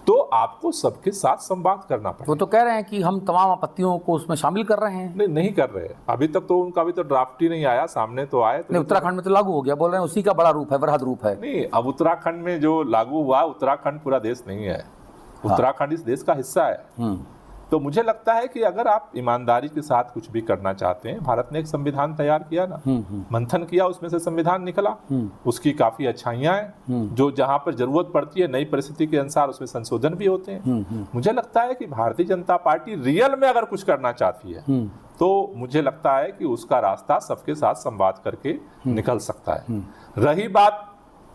तो आपको सबके साथ संवाद करना पड़ेगा। वो तो कह रहे हैं कि हम तमाम आपत्तियों को उसमें शामिल कर रहे हैं। नहीं कर रहे। अभी तक तो उनका भी तो ड्राफ्ट ही नहीं आया, सामने तो आए। नहीं, उत्तराखंड में तो लागू हो गया, बोल रहे हैं उसी का बड़ा रूप है, वृहद रूप है। नहीं, अब उत्तराखंड में जो लागू हुआ, उत्तराखंड पूरा देश नहीं है। उत्तराखंड इस देश का हिस्सा है। तो मुझे लगता है कि अगर आप ईमानदारी के साथ कुछ भी करना चाहते हैं, भारत ने एक संविधान तैयार किया ना, मंथन किया, उसमें से संविधान निकला, उसकी काफी अच्छाइयां हैं, जो जहां पर जरूरत पड़ती है नई परिस्थिति के अनुसार उसमें संशोधन भी होते हैं। मुझे लगता है कि भारतीय जनता पार्टी रियल में अगर कुछ करना चाहती है तो मुझे लगता है कि उसका रास्ता सबके साथ संवाद करके निकल सकता है। रही बात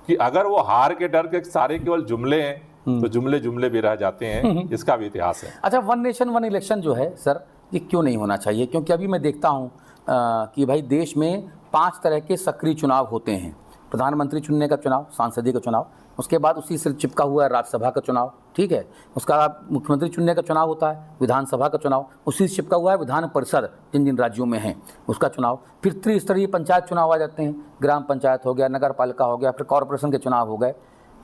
कि अगर वो हार के डर के सारे केवल जुमले हैं तो जुमले भी रह जाते हैं, इसका भी इतिहास है। अच्छा, 1 नेशन 1 इलेक्शन जो है सर, ये क्यों नहीं होना चाहिए? क्योंकि अभी मैं देखता हूँ कि भाई देश में 5 तरह के सक्रिय चुनाव होते हैं। प्रधानमंत्री चुनने का चुनाव, सांसदीय का चुनाव, उसके बाद उसी से चिपका हुआ है राज्यसभा का चुनाव, ठीक है। उसका मुख्यमंत्री चुनने का चुनाव होता है, विधानसभा का चुनाव, उसी से चिपका हुआ है विधान परिषद जिन जिन राज्यों में है उसका चुनाव, फिर त्रिस्तरीय पंचायत चुनाव आ जाते हैं, ग्राम पंचायत हो गया, नगर पालिका हो गया, फिर कॉरपोरेशन के चुनाव हो गए।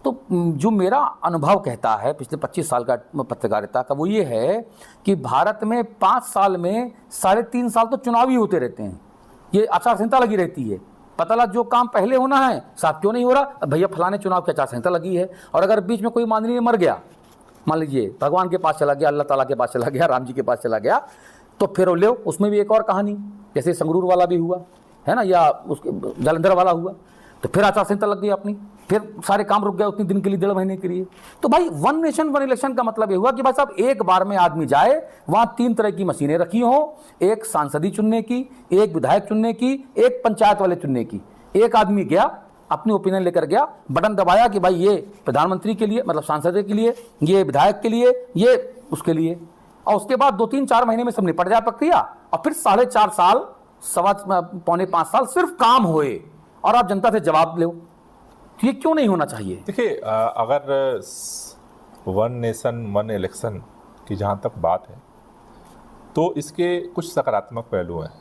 तो जो मेरा अनुभव कहता है पिछले 25 साल का पत्रकारिता का, वो ये है कि भारत में 5 साल में 3.5 साल तो चुनाव ही होते रहते हैं। ये आचार संहिता लगी रहती है, पता लगा जो काम पहले होना है साहब क्यों नहीं हो रहा, भैया फलाने चुनाव की आचार संहिता लगी है। और अगर बीच में कोई माननीय मर गया, मान लीजिए भगवान के पास चला गया, अल्लाह ताला के पास चला गया, राम जी के पास चला गया, तो फिर ले उसमें भी एक और कहानी, जैसे संगरूर वाला भी हुआ है ना, या उसके जालंधर वाला हुआ, तो फिर आचार संहिता लग गई अपनी, फिर सारे काम रुक गए उतने दिन के लिए, 1.5 महीने के लिए। तो भाई 1 नेशन 1 इलेक्शन का मतलब ये हुआ कि भाई साहब एक बार में आदमी जाए, वहां 3 तरह की मशीनें रखी हो, एक सांसदी चुनने की, एक विधायक चुनने की, एक पंचायत वाले चुनने की। एक आदमी गया, अपनी ओपिनियन लेकर गया, बटन दबाया कि भाई ये प्रधानमंत्री के लिए, मतलब सांसद के लिए, ये विधायक के लिए, ये उसके लिए, और उसके बाद 2-3-4 महीने में सब निपट जाए प्रक्रिया, और फिर 4.5 साल, 4.25-5 साल सिर्फ काम होए और आप जनता से जवाब लो। ये क्यों नहीं होना चाहिए? देखिए, अगर 1 नेशन 1 इलेक्शन की जहाँ तक बात है तो इसके कुछ सकारात्मक पहलू हैं,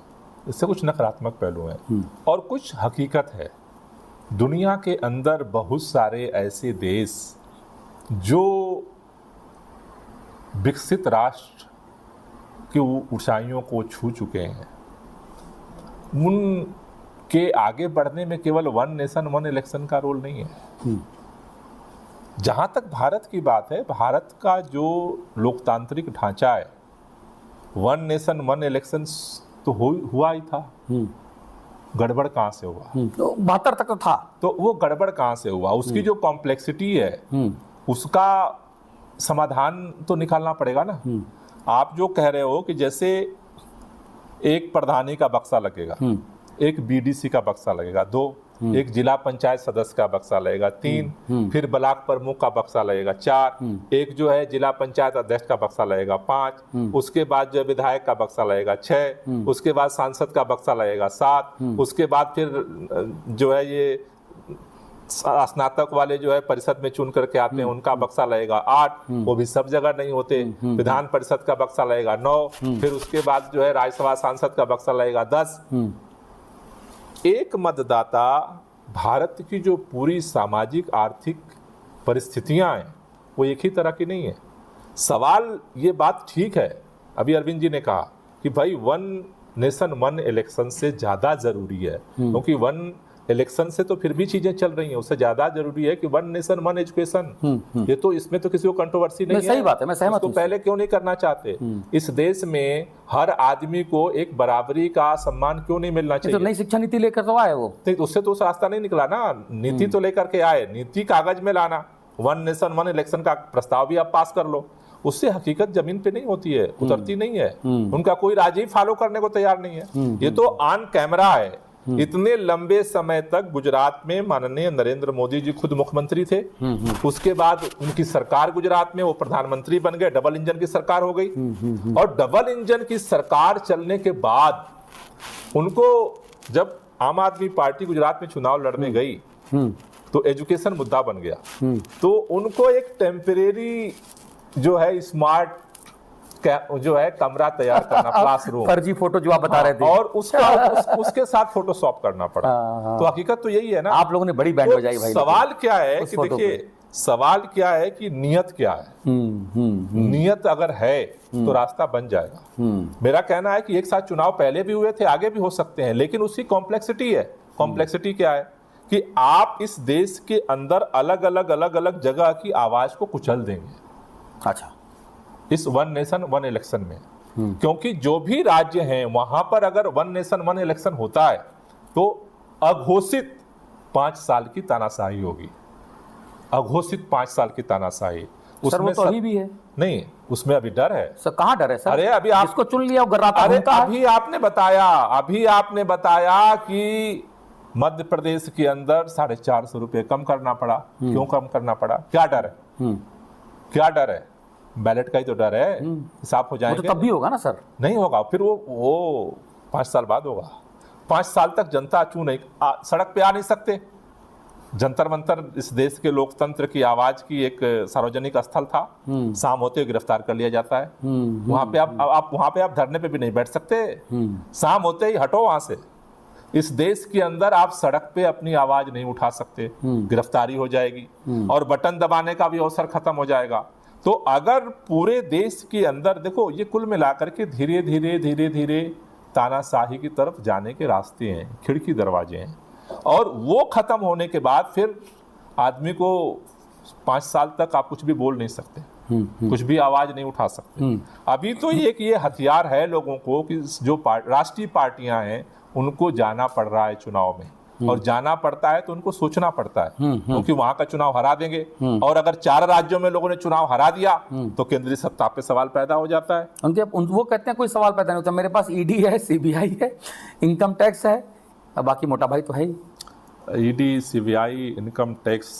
इससे कुछ नकारात्मक पहलू हैं और कुछ हकीकत है। दुनिया के अंदर बहुत सारे ऐसे देश जो विकसित राष्ट्र की ऊंचाइयों को छू चुके हैं, उनके आगे बढ़ने में केवल वन नेशन वन इलेक्शन का रोल नहीं है। जहां तक भारत की बात है, भारत का जो लोकतांत्रिक ढांचा है, वन नेशन वन इलेक्शन तो हुआ ही था, गड़बड़ कहां से हुआ? तो 72 तक तो था, तो वो गड़बड़ कहां से हुआ? उसकी जो कॉम्प्लेक्सिटी है उसका समाधान तो निकालना पड़ेगा ना। आप जो कह रहे हो कि जैसे एक प्रधानी का बक्सा लगेगा, एक बीडीसी का बक्सा लगेगा, 2 एक जिला पंचायत सदस्य का बक्सा लगेगा, 3 फिर ब्लॉक प्रमुख का बक्सा लगेगा, 4 एक जो है जिला पंचायत अध्यक्ष का बक्सा लगेगा, 5 उसके बाद जो विधायक का बक्सा लगेगा, 6 उसके बाद सांसद का बक्सा लगेगा, 7 उसके बाद फिर जो है ये स्नातक वाले जो है परिषद में चुन करके आते हैं उनका बक्सा लगेगा, 8 वो भी सब जगह नहीं होते, विधान परिषद का बक्सा लगेगा, 9 फिर उसके बाद जो है राज्यसभा सांसद का बक्सा लगेगा, 10 एक मतदाता भारत की जो पूरी सामाजिक आर्थिक परिस्थितियां हैं वो एक ही तरह की नहीं है। सवाल ये बात ठीक है, अभी अरविंद जी ने कहा कि भाई वन नेशन वन इलेक्शन से ज़्यादा ज़रूरी है, क्योंकि वन इलेक्शन से तो फिर भी चीजें चल रही हैं, उससे ज्यादा जरूरी है कि वन नेशन वन एजुकेशन। ये तो इसमें तो किसी को कंट्रोवर्सी नहीं है, सही बात है, मैं सहमत हूं। पहले क्यों नहीं करना चाहते? इस देश में हर आदमी को एक बराबरी का सम्मान क्यों नहीं मिलना चाहिए? तो नई शिक्षा नीति लेकर तो आए वो, उससे तो उस रास्ता नहीं निकला ना। नीति तो लेकर के आए, नीति कागज में लाना, वन नेशन वन इलेक्शन का प्रस्ताव भी आप पास कर लो, उससे हकीकत जमीन पे नहीं होती है, उतरती नहीं है। उनका कोई राजी फॉलो करने को तैयार नहीं है। ये तो ऑन कैमरा है। इतने लंबे समय तक गुजरात में माननीय नरेंद्र मोदी जी खुद मुख्यमंत्री थे, उसके बाद उनकी सरकार गुजरात में वो प्रधानमंत्री बन गए, डबल इंजन की सरकार हो गई। और डबल इंजन की सरकार चलने के बाद उनको जब आम आदमी पार्टी गुजरात में चुनाव लड़ने गई तो एजुकेशन मुद्दा बन गया। तो उनको एक टेम्परेरी जो है स्मार्ट जो है कमरा तैयार करना, क्लासरूम, फर्जी फोटो जो आप बता रहे थे, और उसके साथ फोटोशॉप करना पड़ा। तो हकीकत तो यही है ना। आप लोगों ने बड़ी बैंड बजाई भाई। सवाल क्या है कि देखिए, सवाल क्या है कि नियत क्या है। नियत अगर है तो रास्ता बन जाएगा। मेरा कहना है कि एक साथ चुनाव पहले भी हुए थे, आगे भी हो सकते हैं, लेकिन उसकी कॉम्प्लेक्सिटी है। कॉम्प्लेक्सिटी क्या है कि आप इस देश के अंदर अलग अलग जगह की आवाज को कुचल देंगे। अच्छा, इस वन नेशन वन इलेक्शन में, क्योंकि जो भी राज्य हैं वहां पर अगर वन नेशन वन इलेक्शन होता है तो अघोषित 5 साल की तानाशाही होगी। अघोषित 5 साल की तानाशाही। उसमें तो अभी भी है नहीं, उसमें अभी डर है सर। कहाँ डर है सर? अरे अभी आप जिसको चुन लिया वो गर्राता अरे घूमता है। अभी आपने बताया कि मध्य प्रदेश के अंदर 450 रुपए कम करना पड़ा। क्यों कम करना पड़ा? क्या डर है? क्या डर है? बैलेट का ही तो डर है, साफ हो जाएंगे। तो तब भी होगा ना सर? नहीं होगा, फिर वो 5 साल बाद होगा। 5 साल तक जनता क्यों नहीं सड़क पे आ नहीं सकते? जंतर मंतर इस देश के लोकतंत्र की आवाज की एक सार्वजनिक स्थल था। शाम होते गिरफ्तार कर लिया जाता है। वहां पे आप धरने पे भी नहीं बैठ सकते। शाम होते ही हटो वहां से। इस देश के अंदर आप सड़क पे अपनी आवाज नहीं उठा सकते, गिरफ्तारी हो जाएगी और बटन दबाने का भी अवसर खत्म हो जाएगा। तो अगर पूरे देश के अंदर देखो, ये कुल मिलाकर के धीरे धीरे तानाशाही की तरफ जाने के रास्ते हैं, खिड़की दरवाजे हैं, और वो खत्म होने के बाद फिर आदमी को 5 साल तक आप कुछ भी बोल नहीं सकते, कुछ भी आवाज नहीं उठा सकते। अभी तो ये हथियार है लोगों को कि जो राष्ट्रीय पार्टियां हैं उनको जाना पड़ रहा है चुनाव में, और जाना पड़ता है तो उनको सोचना पड़ता है, क्योंकि वहां का चुनाव हरा देंगे। और अगर 4 राज्यों में लोगों ने चुनाव हरा दिया तो केंद्रीय सत्ता पे सवाल पैदा हो जाता है। वो कहते हैं कोई सवाल पैदा नहीं होता, मेरे पास ईडी है, सीबीआई है, इनकम टैक्स है, बाकी मोटा भाई तो है ही। ईडी, सीबीआई, इनकम टैक्स,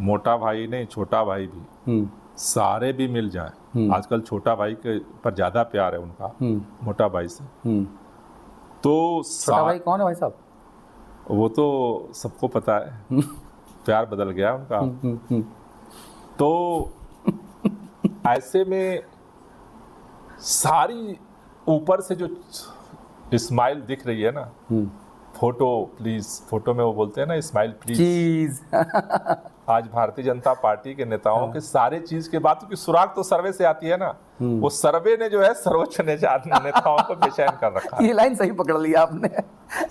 मोटा भाई नहीं छोटा भाई भी, सारे भी मिल जाए। आजकल छोटा भाई के पर ज्यादा प्यार है उनका मोटा भाई से। तो छोटा भाई कौन है भाई साहब? वो तो सबको पता है, प्यार बदल गया उनका। तो ऐसे में सारी ऊपर से जो स्माइल दिख रही है ना, फोटो प्लीज, फोटो में वो बोलते हैं ना स्माइल प्लीज। चीज आज भारतीय जनता पार्टी के नेताओं के सारे चीज के बात की सुराग तो सर्वे से आती है ना, वो सर्वे ने जो है सर्वोच्च नेताओं को बेचैन कर रखा है। ये लाइन सही पकड़ लिया आपने।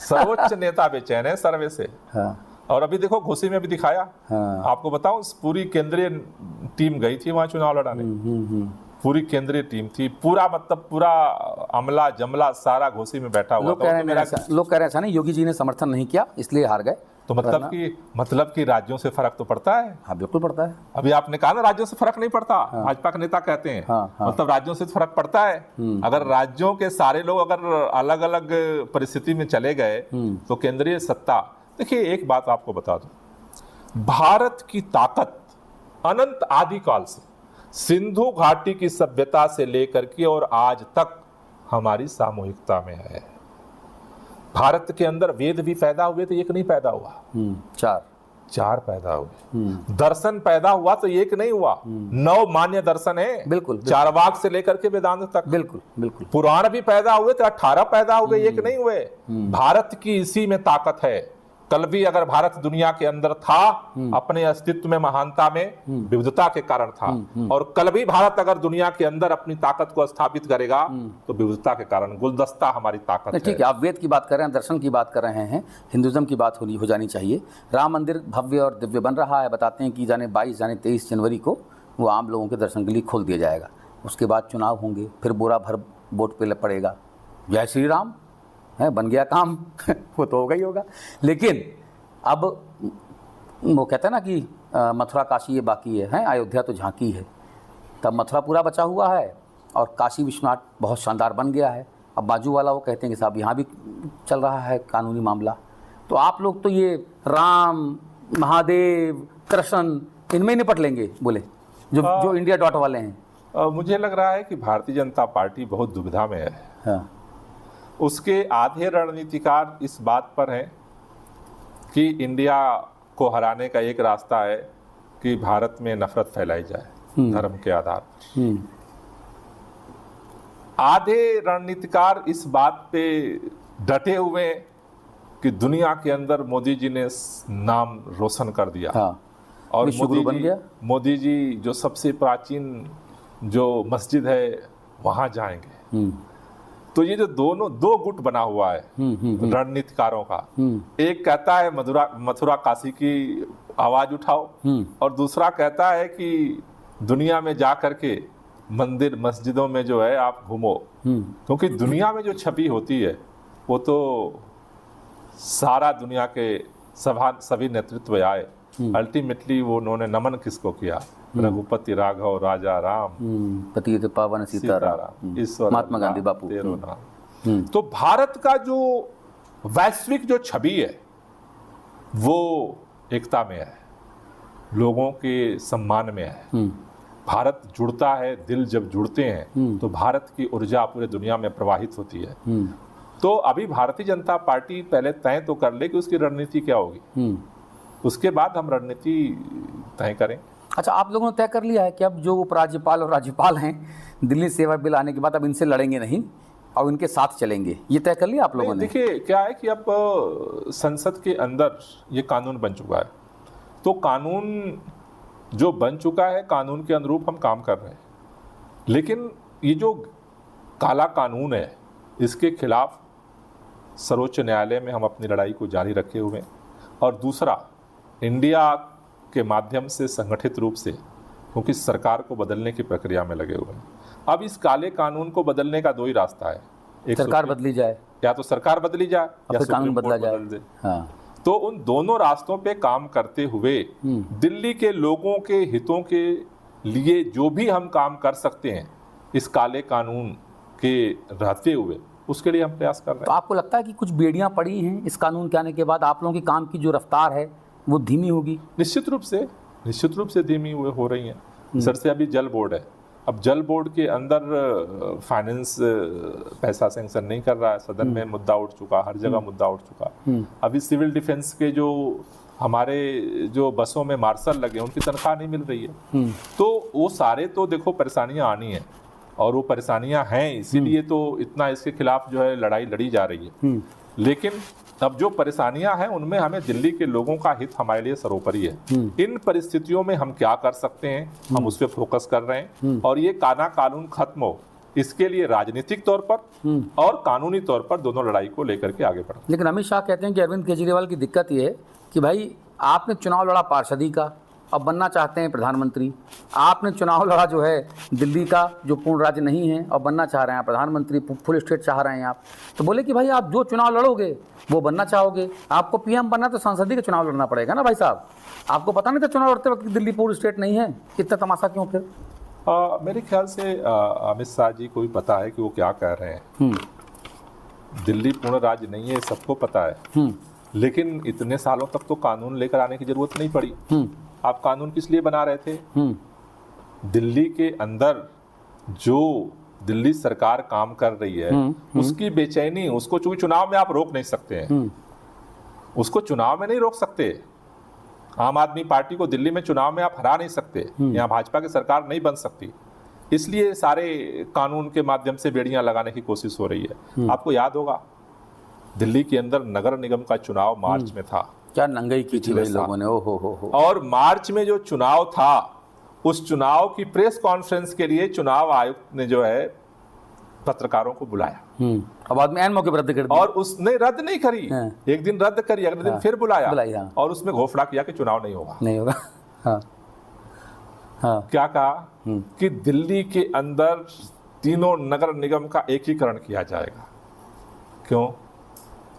सर्वोच्च नेता बेचैन है सर्वे से। हाँ। और अभी देखो घोसी में भी दिखाया। हाँ। आपको बताऊं पूरी केंद्रीय टीम गई थी वहां चुनाव लड़ाने। पूरी केंद्रीय टीम थी, पूरा मतलब पूरा अमला जमला सारा घोसी में बैठा हुआ था। लोग कह रहे हैं नहीं, योगी जी ने समर्थन नहीं किया इसलिए हार गए। तो मतलब कि राज्यों से फर्क तो पड़ता है। हाँ बिल्कुल पड़ता है। अभी आपने कहा ना राज्यों से फर्क नहीं पड़ता। हाँ। भाजपा के नेता कहते हैं। हाँ। मतलब राज्यों से फर्क पड़ता है। अगर राज्यों के सारे लोग अगर अलग अलग परिस्थिति में चले गए तो केंद्रीय सत्ता, देखिए एक बात आपको बता दूं, भारत की ताकत अनंत आदिकाल से सिंधु घाटी की सभ्यता से लेकर के और आज तक हमारी सामूहिकता में है। भारत के अंदर वेद भी पैदा हुए तो एक नहीं पैदा हुआ, चार पैदा हुए। दर्शन पैदा हुआ तो एक नहीं हुआ, 9 मान्य दर्शन है। बिल्कुल। चारवाक से लेकर के वेदांत तक। बिल्कुल। पुराण भी पैदा हुए तो 18 पैदा हुए, एक नहीं हुए। भारत की इसी में ताकत है। कल भी अगर भारत दुनिया के अंदर था अपने अस्तित्व में महानता में विविधता के कारण था, और कल भी भारत अगर दुनिया के अंदर अपनी ताकत को स्थापित करेगा तो विविधता के कारण। गुलदस्ता हमारी ताकत है। ठीक है, आप वेद की बात कर रहे हैं, दर्शन की बात कर रहे हैं, हिंदुज्म की बात हो जानी चाहिए। राम मंदिर भव्य और दिव्य बन रहा है। बताते हैं कि जाने 22 जाने 23 जनवरी को वो आम लोगों के दर्शन के लिए खोल दिया जाएगा। उसके बाद चुनाव होंगे, फिर बोरा भर वोट पे पड़ेगा। जय श्री राम है, बन गया काम। वो तो होगा ही होगा। लेकिन अब वो कहते हैं ना कि मथुरा काशी ये बाकी है, अयोध्या तो झांकी है। तब मथुरा पूरा बचा हुआ है और काशी विश्वनाथ बहुत शानदार बन गया है। अब बाजू वाला वो कहते हैं कि साहब यहाँ भी चल रहा है कानूनी मामला। तो आप लोग तो ये राम, महादेव, कृष्ण इनमें निपट लेंगे बोले, जो इंडिया डॉट वाले हैं। मुझे लग रहा है कि भारतीय जनता पार्टी बहुत दुविधा में है। हाँ। उसके आधे रणनीतिकार इस बात पर हैं कि इंडिया को हराने का एक रास्ता है कि भारत में नफरत फैलाई जाए धर्म के आधार पर। आधे रणनीतिकार इस बात पे डटे हुए कि दुनिया के अंदर मोदी जी ने नाम रोशन कर दिया। हाँ। और मोदी जी जो सबसे प्राचीन जो मस्जिद है वहां जाएंगे। तो ये जो दो गुट बना हुआ है रणनीतिकारों का, एक कहता है मथुरा काशी की आवाज उठाओ, और दूसरा कहता है कि दुनिया में जा करके मंदिर मस्जिदों में जो है आप घूमो। क्योंकि दुनिया में जो छवि होती है वो तो सारा दुनिया के सभी नेतृत्व आए, अल्टीमेटली वो उन्होंने नमन किसको किया? रघुपति राघव राजा राम, पतित पावन सीताराम, ईश्वर महात्मा गांधी बापू। तो भारत का जो वैश्विक जो छवि है वो एकता में है, लोगों के सम्मान में है। भारत जुड़ता है, दिल जब जुड़ते हैं तो भारत की ऊर्जा पूरे दुनिया में प्रवाहित होती है। तो अभी भारतीय जनता पार्टी पहले तय तो कर ले कि उसकी रणनीति क्या होगी, उसके बाद हम रणनीति तय करें। अच्छा, आप लोगों ने तय कर लिया है कि अब जो उपराज्यपाल और राज्यपाल हैं दिल्ली सेवा बिल आने के बाद अब इनसे लड़ेंगे नहीं और इनके साथ चलेंगे, ये तय कर लिया आप लोगों ने? देखिए क्या है कि अब संसद के अंदर ये कानून बन चुका है, तो कानून जो बन चुका है कानून के अनुरूप हम काम कर रहे हैं। लेकिन ये जो काला कानून है इसके खिलाफ सर्वोच्च न्यायालय में हम अपनी लड़ाई को जारी रखे हुए हैं। और दूसरा, इंडिया के माध्यम से संगठित रूप से, क्योंकि सरकार को बदलने की प्रक्रिया में लगे हुए हैं। अब इस काले कानून को बदलने का 2 ही रास्ता है, एक सरकार बदली जाए, या तो सरकार बदली जाए या फिर कानून बदला जाए। हाँ। तो उन दोनों रास्तों पे काम करते हुए दिल्ली के लोगों के हितों के लिए जो भी हम काम कर सकते हैं इस काले कानून के रहते हुए, उसके लिए हम प्रयास कर रहे हैं। तो आपको लगता है कि कुछ बेड़ियां पड़ी हैं इस कानून के आने के बाद, आप लोगों की काम की जो रफ्तार है वो धीमी होगी? निश्चित रूप से धीमी हो रही हैं। सर से अभी जल बोर्ड है, अब जल बोर्ड के अंदर फाइनेंस पैसा सैंक्शन नहीं कर रहा है, सदन में मुद्दा उठ चुका, हर जगह मुद्दा उठ चुका। अभी सिविल डिफेंस के जो हमारे जो बसों में मार्शल लगे उनकी तनख्वाह नहीं मिल रही है। तो वो सारे तो देखो परेशानियां आनी है, और वो परेशानियां हैं, इसीलिए तो इतना इसके खिलाफ जो है लड़ाई लड़ी जा रही है। लेकिन अब जो परेशानियां हैं उनमें हमें दिल्ली के लोगों का हित हमारे लिए सर्वोपरि है। इन परिस्थितियों में हम क्या कर सकते हैं, हम उस पर फोकस कर रहे हैं और ये कानून खत्म हो, इसके लिए राजनीतिक तौर पर और कानूनी तौर पर दोनों लड़ाई को लेकर के आगे बढ़े। लेकिन अमित शाह कहते हैं कि अरविंद केजरीवाल की दिक्कत ये है कि भाई आपने चुनाव लड़ा पार्षदी का, अब बनना चाहते हैं प्रधानमंत्री। आपने चुनाव लड़ा जो है दिल्ली का, जो पूर्ण राज्य नहीं है, और बनना चाह रहे हैं प्रधानमंत्री, फुल स्टेट चाह रहे हैं आप। तो बोले कि भाई आप जो चुनाव लड़ोगे वो बनना चाहोगे, आपको पीएम बनना तो संसदीय का चुनाव लड़ना पड़ेगा ना भाई साहब। आपको पता नहीं था चुनाव लड़ते वक्त दिल्ली पूर्ण स्टेट नहीं है, इतना तमाशा क्यों फिर? मेरे ख्याल से अमित शाह जी को भी पता है कि वो क्या कह रहे हैं। दिल्ली पूर्ण राज्य नहीं है, सबको पता है, लेकिन इतने सालों तक तो कानून लेकर आने की जरूरत नहीं पड़ी। आप कानून किस लिए बना रहे थे? दिल्ली के अंदर जो दिल्ली सरकार काम कर रही है उसकी बेचैनी, उसको चूंकि चुनाव में आप रोक नहीं सकते हैं, उसको चुनाव में नहीं रोक सकते। आम आदमी पार्टी को दिल्ली में चुनाव में आप हरा नहीं सकते, यहाँ भाजपा की सरकार नहीं बन सकती, इसलिए सारे कानून के माध्यम से बेड़ियां लगाने की कोशिश हो रही है। आपको याद होगा दिल्ली के अंदर नगर निगम का चुनाव मार्च में था, क्या नंगाई की थी भाई लोगों ने, ओ हो। और मार्च में जो चुनाव था उस चुनाव की प्रेस कॉन्फ्रेंस के लिए चुनाव आयुक्त ने जो है पत्रकारों को बुलाया, अब बाद में ऐन मौके पर रद्द कर दिया, और उसने रद्द नहीं करी, एक दिन रद्द करी, अगले दिन फिर बुलाया और उसमें घोषणा किया कि चुनाव नहीं होगा। क्या कहा कि दिल्ली के अंदर तीनों नगर निगम का एकीकरण किया जाएगा। क्यों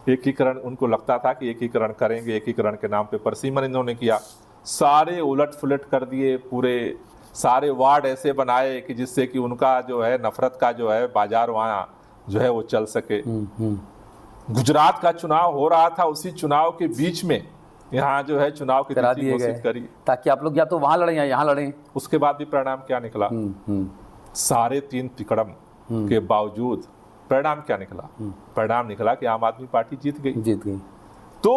एकीकरण? उनको लगता था कि एकीकरण करेंगे, एकीकरण के नाम पे परसीमन इन्होंने किया, सारे उलट पुलट कर दिए, पूरे सारे वार्ड ऐसे बनाए कि जिससे कि उनका जो है नफरत का जो है बाजार वहाँ जो है वो चल सके। गुजरात का चुनाव हो रहा था, उसी चुनाव के बीच में यहाँ जो है चुनाव की तिथि घोषित करी ताकि आप लोग या तो वहां लड़े या यहाँ लड़े। उसके बाद भी परिणाम क्या निकला? 3.5 तिकड़म के बावजूद परिणाम क्या निकला? परिणाम निकला कि आम आदमी पार्टी जीत गई। तो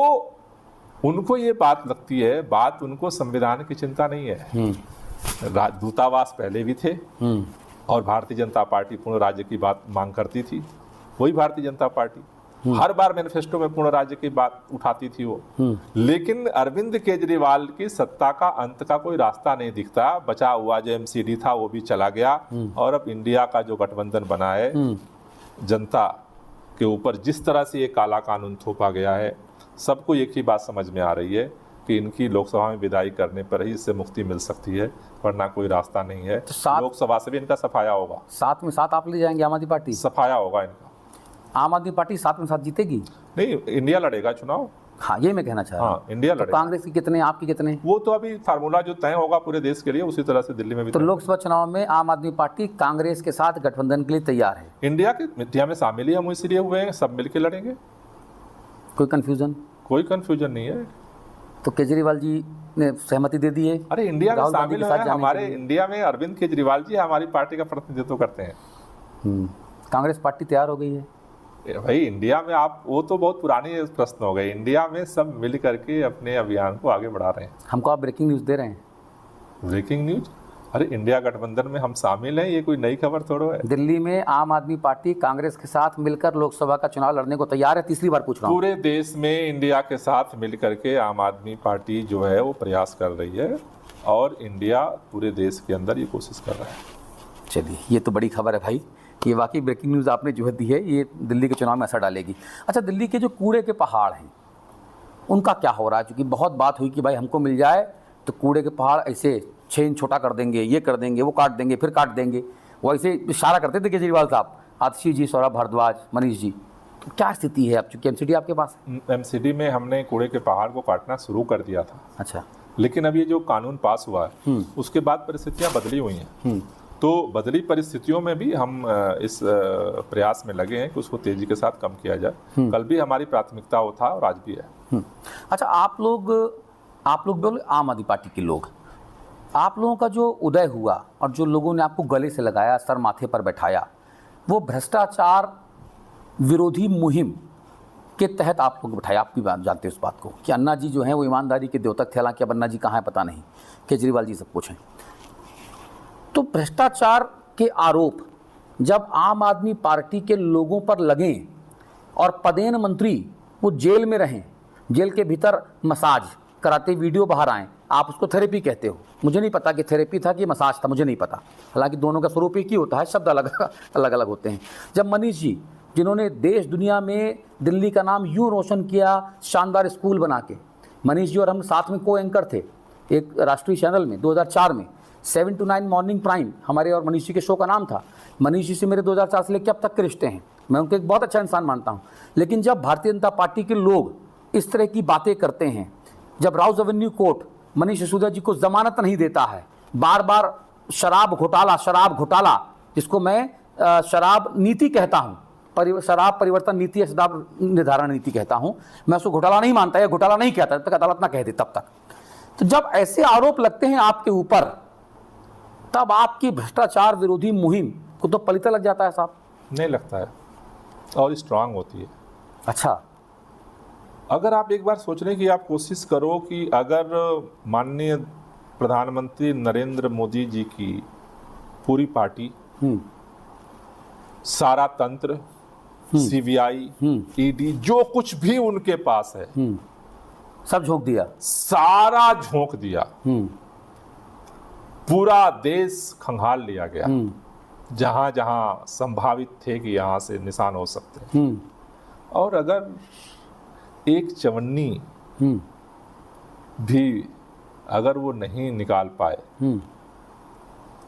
उनको ये बात लगती है, बात उनको संविधान की चिंता नहीं है। दूतावास पहले भी थे और भारतीय जनता पार्टी पूर्ण राज्य की बात मांग करती थी, वही भारतीय जनता पार्टी हर बार मैनिफेस्टो में पूर्ण राज्य की बात उठाती थी वो। लेकिन अरविंद केजरीवाल की सत्ता का अंत का कोई रास्ता नहीं दिखता। बचा हुआ जो एमसीडी था वो भी चला गया और अब इंडिया का जो गठबंधन बना है, जनता के ऊपर जिस तरह से ये काला कानून थोपा गया है, सबको एक ही बात समझ में आ रही है कि इनकी लोकसभा में विदाई करने पर ही इससे मुक्ति मिल सकती है, वरना कोई रास्ता नहीं है। तो लोकसभा से भी इनका सफाया होगा। 7 में 7 आप ले जाएंगे आम आदमी पार्टी? सफाया होगा इनका। आम आदमी पार्टी 7 में 7 जीतेगी? नहीं, इंडिया लड़ेगा चुनाव। हाँ, ये मैं कहना चाह रहा हूँ। हाँ, इंडिया लड़ेगा। कांग्रेस की कितने, आपकी कितने? वो तो अभी फार्मूला जो तय होगा पूरे देश के लिए, उसी तरह से दिल्ली में भी। तो लोकसभा चुनाव में आम आदमी पार्टी कांग्रेस के साथ गठबंधन के लिए तैयार है? इंडिया में शामिल ही हम इसलिए हुए हैं, सब मिलकर लड़ेंगे। कोई कंफ्यूजन? कोई कंफ्यूजन नहीं है। तो केजरीवाल जी ने सहमति दे दी है? अरे इंडिया में शामिल है, हमारे इंडिया में अरविंद केजरीवाल जी हमारी पार्टी का प्रतिनिधित्व करते हैं। कांग्रेस पार्टी तैयार हो गई है भाई इंडिया में? आप वो तो बहुत पुरानी प्रश्न हो गए। इंडिया में सब मिल करके अपने अभियान को आगे बढ़ा रहे हैं। हमको आप ब्रेकिंग न्यूज दे रहे हैं? Breaking news? अरे इंडिया गठबंधन में हम शामिल हैं, ये कोई नई खबर थोड़ा है। दिल्ली में आम आदमी पार्टी कांग्रेस के साथ मिलकर लोकसभा का चुनाव लड़ने को तैयार है। तीसरी बार पूछ रहा हूं। पूरे देश में इंडिया के साथ मिल करके आम आदमी पार्टी जो है वो प्रयास कर रही है और इंडिया पूरे देश के अंदर ये कोशिश कर रहा है। चलिए, ये तो बड़ी खबर है भाई। ये वाकई ब्रेकिंग न्यूज़ आपने जो है दी है, ये दिल्ली के चुनाव में असर डालेगी। अच्छा, दिल्ली के जो कूड़े के पहाड़ हैं उनका क्या हो रहा है? क्योंकि बहुत बात हुई कि भाई हमको मिल जाए तो कूड़े के पहाड़ ऐसे 6 इंच छोटा कर देंगे, ये कर देंगे, वो काट देंगे, फिर काट देंगे। वो ऐसे इशारा करते थे केजरीवाल साहब, आतिशी जी, सौरभ भारद्वाज, मनीष जी। तो क्या स्थिति है अब, चूँकि एमसीडी आपके पास है? एमसीडी में हमने कूड़े के पहाड़ को काटना शुरू कर दिया था। अच्छा। लेकिन अब ये जो कानून पास हुआ है उसके बाद परिस्थितियाँ बदली हुई हैं। तो बदली परिस्थितियों में भी हम इस प्रयास में लगे हैं कि उसको तेजी के साथ कम किया जाए। कल भी हमारी प्राथमिकता वो था और आज भी है। अच्छा, आप लोग बोले आम आदमी पार्टी के लोग, आप लोगों का जो उदय हुआ और जो लोगों ने आपको गले से लगाया, सर माथे पर बैठाया, वो भ्रष्टाचार विरोधी मुहिम के तहत आप लोग बैठाया। आप भी जानते हैं उस बात को कि अन्ना जी जो हैं वो ईमानदारी के द्योतक थे। हालांकि अब अन्ना जी कहाँ है पता नहीं, केजरीवाल जी सब कुछ हैं। तो भ्रष्टाचार के आरोप जब आम आदमी पार्टी के लोगों पर लगें और पदेन मंत्री वो जेल में रहें, जेल के भीतर मसाज कराते वीडियो बाहर आएँ, आप उसको थेरेपी कहते हो। मुझे नहीं पता कि थेरेपी था कि मसाज था, मुझे नहीं पता। हालांकि दोनों का स्वरूप एक ही होता है, शब्द अलग अलग होते हैं। जब मनीष जी, जिन्होंने देश दुनिया में दिल्ली का नाम यूँ रोशन किया शानदार स्कूल बना के, मनीष जी और हम साथ में को एंकर थे एक राष्ट्रीय चैनल में 2004 में, 7 to 9 मॉर्निंग प्राइम हमारे और मनीष जी के शो का नाम था। मनीष जी से मेरे 2004 से लेकर अब तक के रिश्ते हैं, मैं उनको एक बहुत अच्छा इंसान मानता हूँ। लेकिन जब भारतीय जनता पार्टी के लोग इस तरह की बातें करते हैं, जब राउज एवेन्यू कोर्ट मनीष सिसोदिया जी को जमानत नहीं देता है, बार बार शराब घोटाला जिसको मैं शराब नीति कहता हूँ, शराब परिवर्तन नीति या शराब निर्धारण नीति कहता हूँ, मैं उसको घोटाला नहीं मानता या घोटाला नहीं कहता, जब तक अदालत ना कह दे तब तक। तो जब ऐसे आरोप लगते हैं आपके ऊपर, तब आपकी भ्रष्टाचार विरोधी मुहिम को तो पलिता लग जाता है साहब। नहीं लगता है, और स्ट्रांग होती है। अच्छा, अगर आप एक बार सोचने की आप कोशिश करो कि अगर माननीय प्रधानमंत्री नरेंद्र मोदी जी की पूरी पार्टी, सारा तंत्र, सीबीआई, ईडी, जो कुछ भी उनके पास है, सब झोंक दिया, सारा झोंक दिया, पूरा देश खंगाल लिया गया, जहां जहां संभावित थे कि यहां से निशान हो सकते हैं, और अगर एक चवन्नी भी अगर वो नहीं निकाल पाए,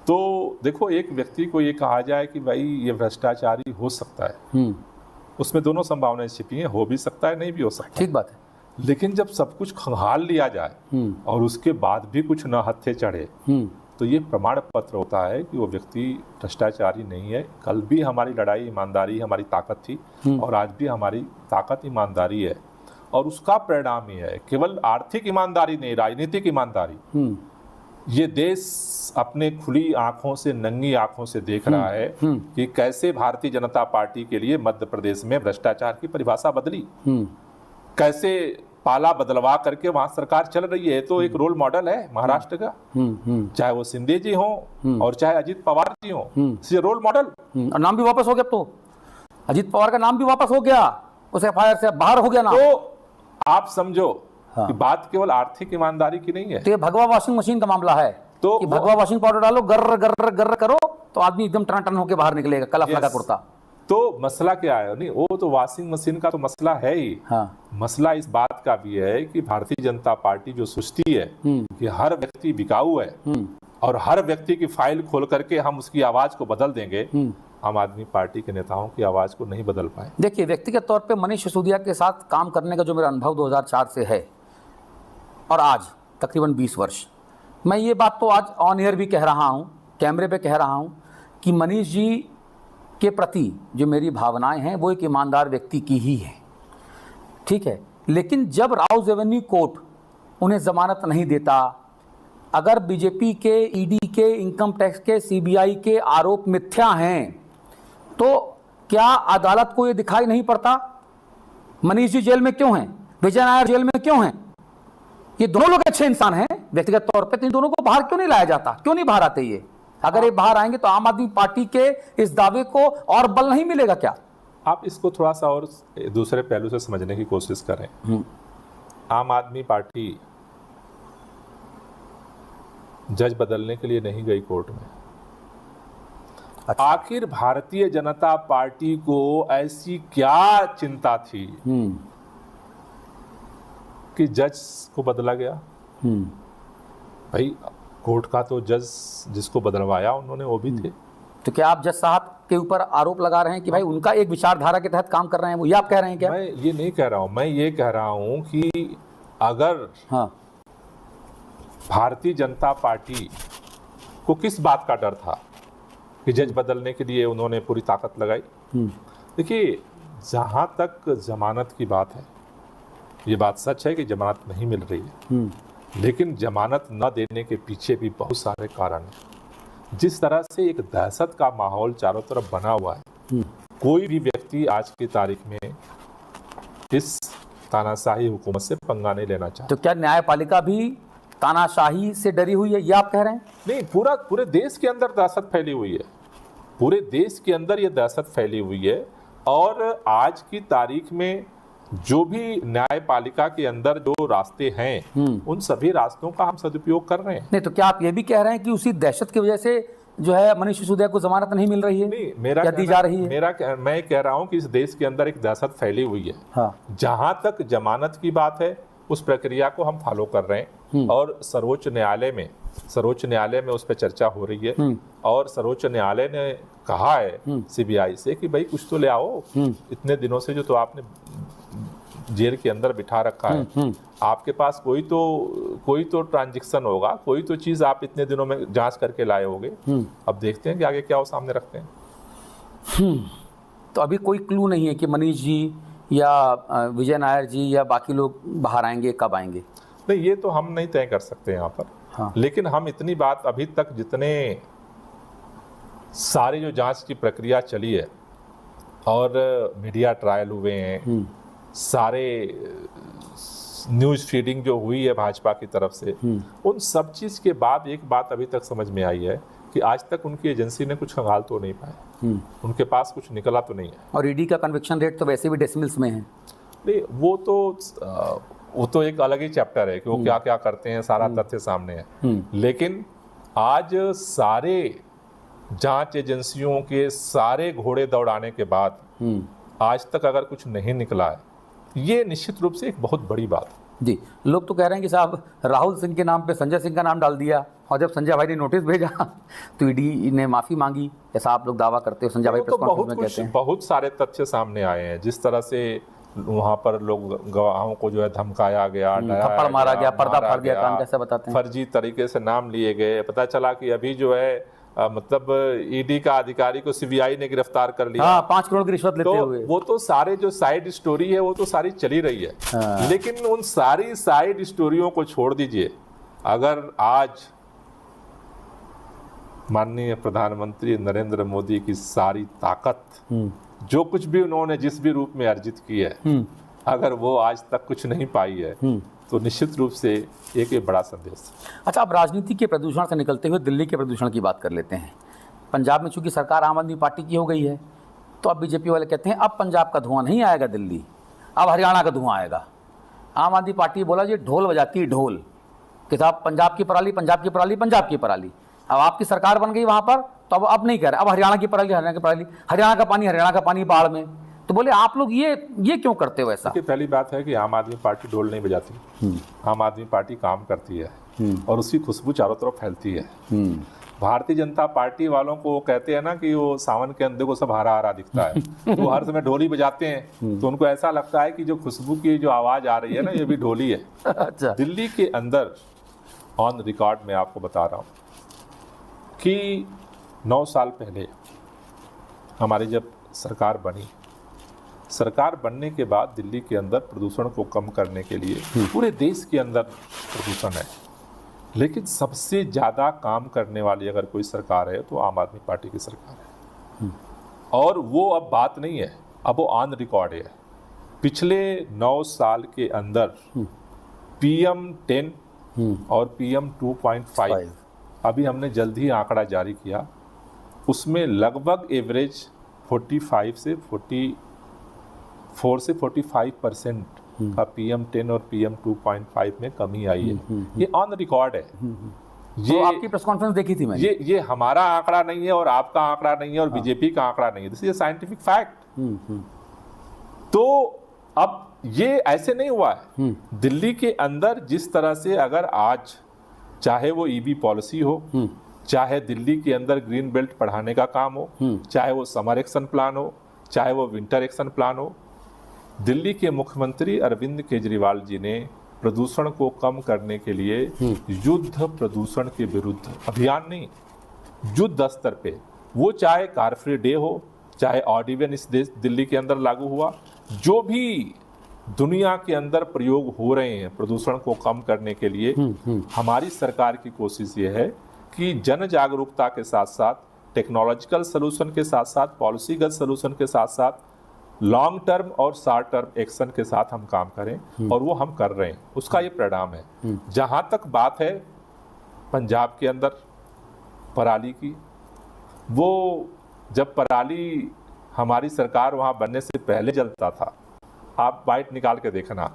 तो देखो, एक व्यक्ति को ये कहा जाए कि भाई ये भ्रष्टाचारी हो सकता है, उसमें दोनों संभावनाएं छिपी हैं, हो भी सकता है, नहीं भी हो सकता। ठीक बात है। लेकिन जब सब कुछ खंगाल लिया जाए और उसके बाद भी कुछ न हत्थे चढ़े, तो ये प्रमाण पत्र होता है कि वो व्यक्ति भ्रष्टाचारी नहीं है। कल भी हमारी लड़ाई ईमानदारी हमारी ताकत थी, और आज भी हमारी ताकत ईमानदारी है, और उसका परिणाम ये है, केवल आर्थिक ईमानदारी नहीं, राजनीतिक ईमानदारी। ये देश अपने खुली आंखों से, नंगी आंखों से देख रहा है कि कैसे भारतीय जनता पार्टी के लिए मध्य प्रदेश में भ्रष्टाचार की परिभाषा बदली, कैसे पाला बदलवा करके वहां सरकार चल रही है। तो एक रोल मॉडल है महाराष्ट्र का, चाहे वो शिंदे जी हों और चाहे अजीत पवार जी हों, रोल मॉडल। और नाम भी वापस हो गया, तो अजीत पवार का नाम भी वापस हो गया, उस एफआईआर से बाहर हो गया नाम। तो आप समझो कि बात केवल आर्थिक ईमानदारी की नहीं है। तो ये भगवा वॉशिंग मशीन का मामला है, तो कि भगवा वॉशिंग पाउडर डालो, गर्र गर्र गर्र करो, तो आदमी एकदम टन होकर बाहर निकलेगा, कलफ लगा कुर्ता। तो मसला क्या है? नहीं, वो तो वॉशिंग मशीन का तो मसला है ही। मसला इस बात का भी है कि भारतीय जनता पार्टी जो सोचती है कि हर व्यक्ति बिकाऊ है और हर व्यक्ति की फाइल खोल करके हम उसकी आवाज को बदल देंगे, आम आदमी पार्टी के नेताओं की आवाज को नहीं बदल पाए। देखिए, व्यक्तिगत तौर पे मनीष सिसोदिया के साथ काम करने का जो मेरा अनुभव 2004 से है और आज तकरीबन 20 वर्ष, मैं ये बात तो आज ऑन एयर भी कह रहा हूँ, कैमरे पे कह रहा हूँ कि मनीष जी के प्रति जो मेरी भावनाएं हैं वो एक ईमानदार व्यक्ति की ही है, ठीक है। लेकिन जब राउज एवेन्यू कोर्ट उन्हें जमानत नहीं देता, अगर बीजेपी के, ईडी के, इनकम टैक्स के, सीबीआई के आरोप मिथ्या हैं, तो क्या अदालत को ये दिखाई नहीं पड़ता मनीष जी जेल में क्यों हैं, विजय नायर जेल में क्यों हैं? ये दोनों लोग अच्छे इंसान हैं व्यक्तिगत तौर पे, तो इन दोनों को बाहर क्यों नहीं लाया जाता, क्यों नहीं बाहर आते ये? अगर ये बाहर आएंगे तो आम आदमी पार्टी के इस दावे को और बल नहीं मिलेगा क्या? आप इसको थोड़ा सा और दूसरे पहलू से समझने की कोशिश करें। आम आदमी पार्टी जज बदलने के लिए नहीं गई कोर्ट में। अच्छा। आखिर भारतीय जनता पार्टी को ऐसी क्या चिंता थी कि जज को बदला गया? भाई, कोर्ट का तो जज जिसको बदलवाया उन्होंने वो भी थे। तो क्या आप जज साहब के ऊपर आरोप लगा रहे हैं कि भाई उनका एक विचारधारा के तहत काम कर रहे हैं, वो ये आप कह रहे हैं क्या? मैं ये नहीं कह रहा हूं, मैं ये कह रहा हूं कि अगर भारतीय जनता पार्टी को किस बात का डर था कि जज बदलने के लिए उन्होंने पूरी ताकत लगाई। देखिए, जहां तक जमानत की बात है, ये बात सच है कि जमानत नहीं मिल रही है, लेकिन जमानत न देने के पीछे भी बहुत सारे कारण हैं। जिस तरह से एक दहशत का माहौल चारों तरफ बना हुआ है, कोई भी व्यक्ति आज की तारीख में इस तानाशाही हुकूमत से पंगा नहीं लेना चाहता। तो क्या न्यायपालिका भी तानाशाही से डरी हुई है, ये आप कह रहे हैं? नहीं, पूरे देश के अंदर दहशत फैली हुई है, पूरे देश के अंदर ये दहशत फैली हुई है। और आज की तारीख में जो भी न्यायपालिका के अंदर जो रास्ते हैं उन सभी रास्तों का हम सदुपयोग कर रहे हैं। नहीं तो क्या आप ये भी कह रहे हैं कि उसी दहशत की वजह से जो है मनीष सिसोदिया को जमानत नहीं मिल रही है? नहीं, या दी जा रही है? मैं कह रहा हूं कि इस देश के अंदर एक दहशत फैली हुई है। हाँ। जहां तक जमानत की बात है उस प्रक्रिया को हम फॉलो कर रहे हैं और सर्वोच्च न्यायालय में उस पर चर्चा हो रही है और सर्वोच्च न्यायालय ने कहा है सीबीआई से कि भाई कुछ तो ले आओ, इतने दिनों से जो तो आपने जेल के अंदर बिठा रखा है, आपके पास कोई तो ट्रांजैक्शन होगा, कोई तो चीज आप इतने दिनों में जांच करके लाए होगे। अब देखते हैं कि आगे क्या वो सामने रखते हैं। तो अभी कोई क्लू नहीं है कि मनीष जी या विजय नायर जी या बाकी लोग बाहर आएंगे, कब आएंगे? नहीं, ये तो हम नहीं तय कर सकते यहाँ पर। हाँ। लेकिन हम इतनी बात, अभी तक जितने सारी जो जांच की प्रक्रिया चली है और मीडिया ट्रायल हुए हैं, सारे न्यूज़ फीडिंग जो हुई है भाजपा की तरफ से, उन सब चीज़ के बाद एक बात अभी तक समझ में आई है कि आज तक उनकी एजेंसी ने कुछ खंगाल तो नहीं पाया, उनके पास कुछ निकला तो नहीं है। और ईडी का कन्विक्शन रेट तो वैसे भी डेसिमल्स में है। नहीं, वो तो एक अलग ही चैप्टर है कि वो क्या क्या करते हैं, सारा तथ्य सामने है। लेकिन आज सारे जांच एजेंसियों के सारे घोड़े दौड़ाने के बाद आज तक अगर कुछ नहीं निकला है, ये निश्चित रूप से एक बहुत बड़ी बात है। जी, लोग तो कह रहे हैं कि साहब राहुल सिंह के नाम पे संजय सिंह का नाम डाल दिया और जब संजय भाई ने नोटिस भेजा तो ईडी ने माफी मांगी, ऐसा आप लोग दावा करते हो? संजय भाई प्रेस कॉन्फ्रेंस में कहते हैं बहुत सारे तथ्य सामने आए हैं, जिस तरह से वहां पर लोग गवाहों को जो है धमकाया गया, थप्पड़ मारा गया, पर्दा फाड़ दिया, काम कैसे बताते हैं, फर्जी तरीके से नाम लिए गए। पता चला कि अभी जो है मतलब ईडी का अधिकारी को सीबीआई ने गिरफ्तार कर लिया। हाँ, 5 करोड़ की रिश्वत लेते तो हुए। वो तो सारे जो साइड स्टोरी है वो तो सारी चली रही है। हाँ। लेकिन उन सारी साइड स्टोरियों को छोड़ दीजिए, अगर आज माननीय प्रधानमंत्री नरेंद्र मोदी की सारी ताकत, जो कुछ भी उन्होंने जिस भी रूप में अर्जित की है, अगर वो आज तक कुछ नहीं पाई है तो निश्चित रूप से एक बड़ा संदेश। अच्छा, अब राजनीति के प्रदूषण से निकलते हुए दिल्ली के प्रदूषण की बात कर लेते हैं। पंजाब में चूंकि सरकार आम आदमी पार्टी की हो गई है, तो अब बीजेपी वाले कहते हैं अब पंजाब का धुआं नहीं आएगा दिल्ली, अब हरियाणा का धुआं आएगा। आम आदमी पार्टी बोला जी ढोल बजाती है ढोल, कि साहब पंजाब की पराली, पंजाब की पराली, पंजाब की पराली। अब आपकी सरकार बन गई वहाँ पर, तो अब नहीं कह रहे, अब हरियाणा की पराली, हरियाणा की पराली, हरियाणा का पानी बाढ़ में। तो बोले आप लोग ये क्यों करते हो ऐसा? पहली बात है कि आम आदमी पार्टी ढोल नहीं बजाती, आम आदमी पार्टी काम करती है और उसकी खुशबू चारों तरफ फैलती है। भारतीय जनता पार्टी वालों को कहते हैं ना कि वो सावन के अंधे को सब हरा हरा दिखता है, तो हर समय ढोली बजाते हैं, तो उनको ऐसा लगता है कि जो खुशबू की जो आवाज आ रही है ना, ये भी ढोली है। अच्छा। दिल्ली के अंदर ऑन रिकॉर्ड में आपको बता रहा हूँ कि 9 साल पहले हमारी जब सरकार बनी, सरकार बनने के बाद दिल्ली के अंदर प्रदूषण को कम करने के लिए पूरे देश के अंदर प्रदूषण है, लेकिन सबसे ज़्यादा काम करने वाली अगर कोई सरकार है तो आम आदमी पार्टी की सरकार है। और वो अब बात नहीं है, अब वो ऑन रिकॉर्ड है। पिछले 9 साल के अंदर PM 10 और PM 2.5 अभी हमने जल्द ही आंकड़ा जारी किया, उसमें लगभग एवरेज 45 से 45% का PM 10 और PM 2.5 में कमी आई है। ये ऑन रिकॉर्ड है। ये आपकी प्रेस कॉन्फ्रेंस देखी थी मैंने। ये हमारा आंकड़ा नहीं है और आपका आंकड़ा नहीं है और बीजेपी का आंकड़ा नहीं है, this is a scientific fact. तो अब ये ऐसे नहीं हुआ है। दिल्ली के अंदर जिस तरह से अगर आज चाहे वो EV पॉलिसी हो, चाहे दिल्ली के अंदर ग्रीन बेल्ट बढ़ाने का काम हो, चाहे वो समर एक्शन प्लान हो, चाहे वो विंटर एक्शन प्लान हो, दिल्ली के मुख्यमंत्री अरविंद केजरीवाल जी ने प्रदूषण को कम करने के लिए युद्ध प्रदूषण के विरुद्ध अभियान नहीं, युद्ध स्तर पे, वो चाहे कार फ्री डे हो, चाहे ऑड इवन इस देश दिल्ली के अंदर लागू हुआ, जो भी दुनिया के अंदर प्रयोग हो रहे हैं प्रदूषण को कम करने के लिए, हमारी सरकार की कोशिश ये है कि जन जागरूकता के साथ साथ, टेक्नोलॉजिकल सलूशन के साथ साथ, पॉलिसीगत सलूशन के साथ साथ, लॉन्ग टर्म और शॉर्ट टर्म एक्शन के साथ हम काम करें, और वो हम कर रहे हैं, उसका ये परिणाम है। जहां तक बात है पंजाब के अंदर पराली की, वो जब पराली हमारी सरकार वहां बनने से पहले जलता था आप बाइट निकाल के देखना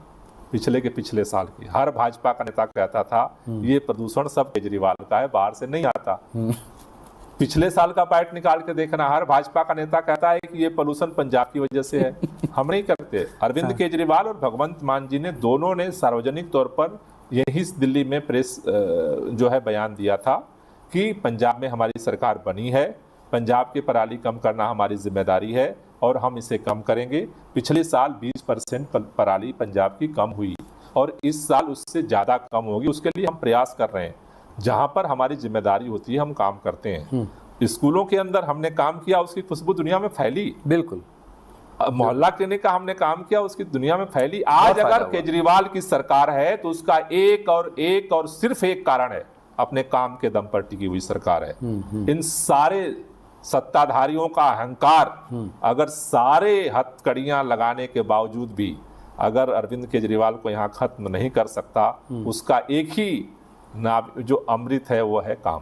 पिछले के पिछले साल की, हर भाजपा का नेता कहता था ये प्रदूषण सब केजरीवाल का है, बाहर से नहीं आता। पिछले साल का बाइट निकाल के देखना, हर भाजपा का नेता कहता है कि ये पोल्यूशन पंजाब की वजह से है। हम नहीं करते। अरविंद केजरीवाल और भगवंत मान जी ने दोनों ने सार्वजनिक तौर पर यही दिल्ली में प्रेस जो है बयान दिया था कि पंजाब में हमारी सरकार बनी है, पंजाब की पराली कम करना हमारी जिम्मेदारी है और हम इसे कम करेंगे। पिछले साल 20% पराली पंजाब की कम हुई और इस साल उससे ज़्यादा कम होगी। उसके लिए हम प्रयास कर रहे हैं, जहाँ पर हमारी जिम्मेदारी होती है हम काम करते हैं। स्कूलों के अंदर हमने काम किया, उसकी खुशबू दुनिया में फैली। बिल्कुल। मोहल्ला क्लिनिक का हमने काम किया, उसकी दुनिया में फैली। आज अगर केजरीवाल की सरकार है तो उसका एक और सिर्फ एक कारण है, अपने काम के दम पर टिकी हुई सरकार है। इन सारे सत्ताधारियों का अहंकार अगर सारे हथकड़ियां लगाने के बावजूद भी अगर अरविंद केजरीवाल को यहाँ खत्म नहीं कर सकता, उसका एक ही नाम जो अमृत है वो है काम।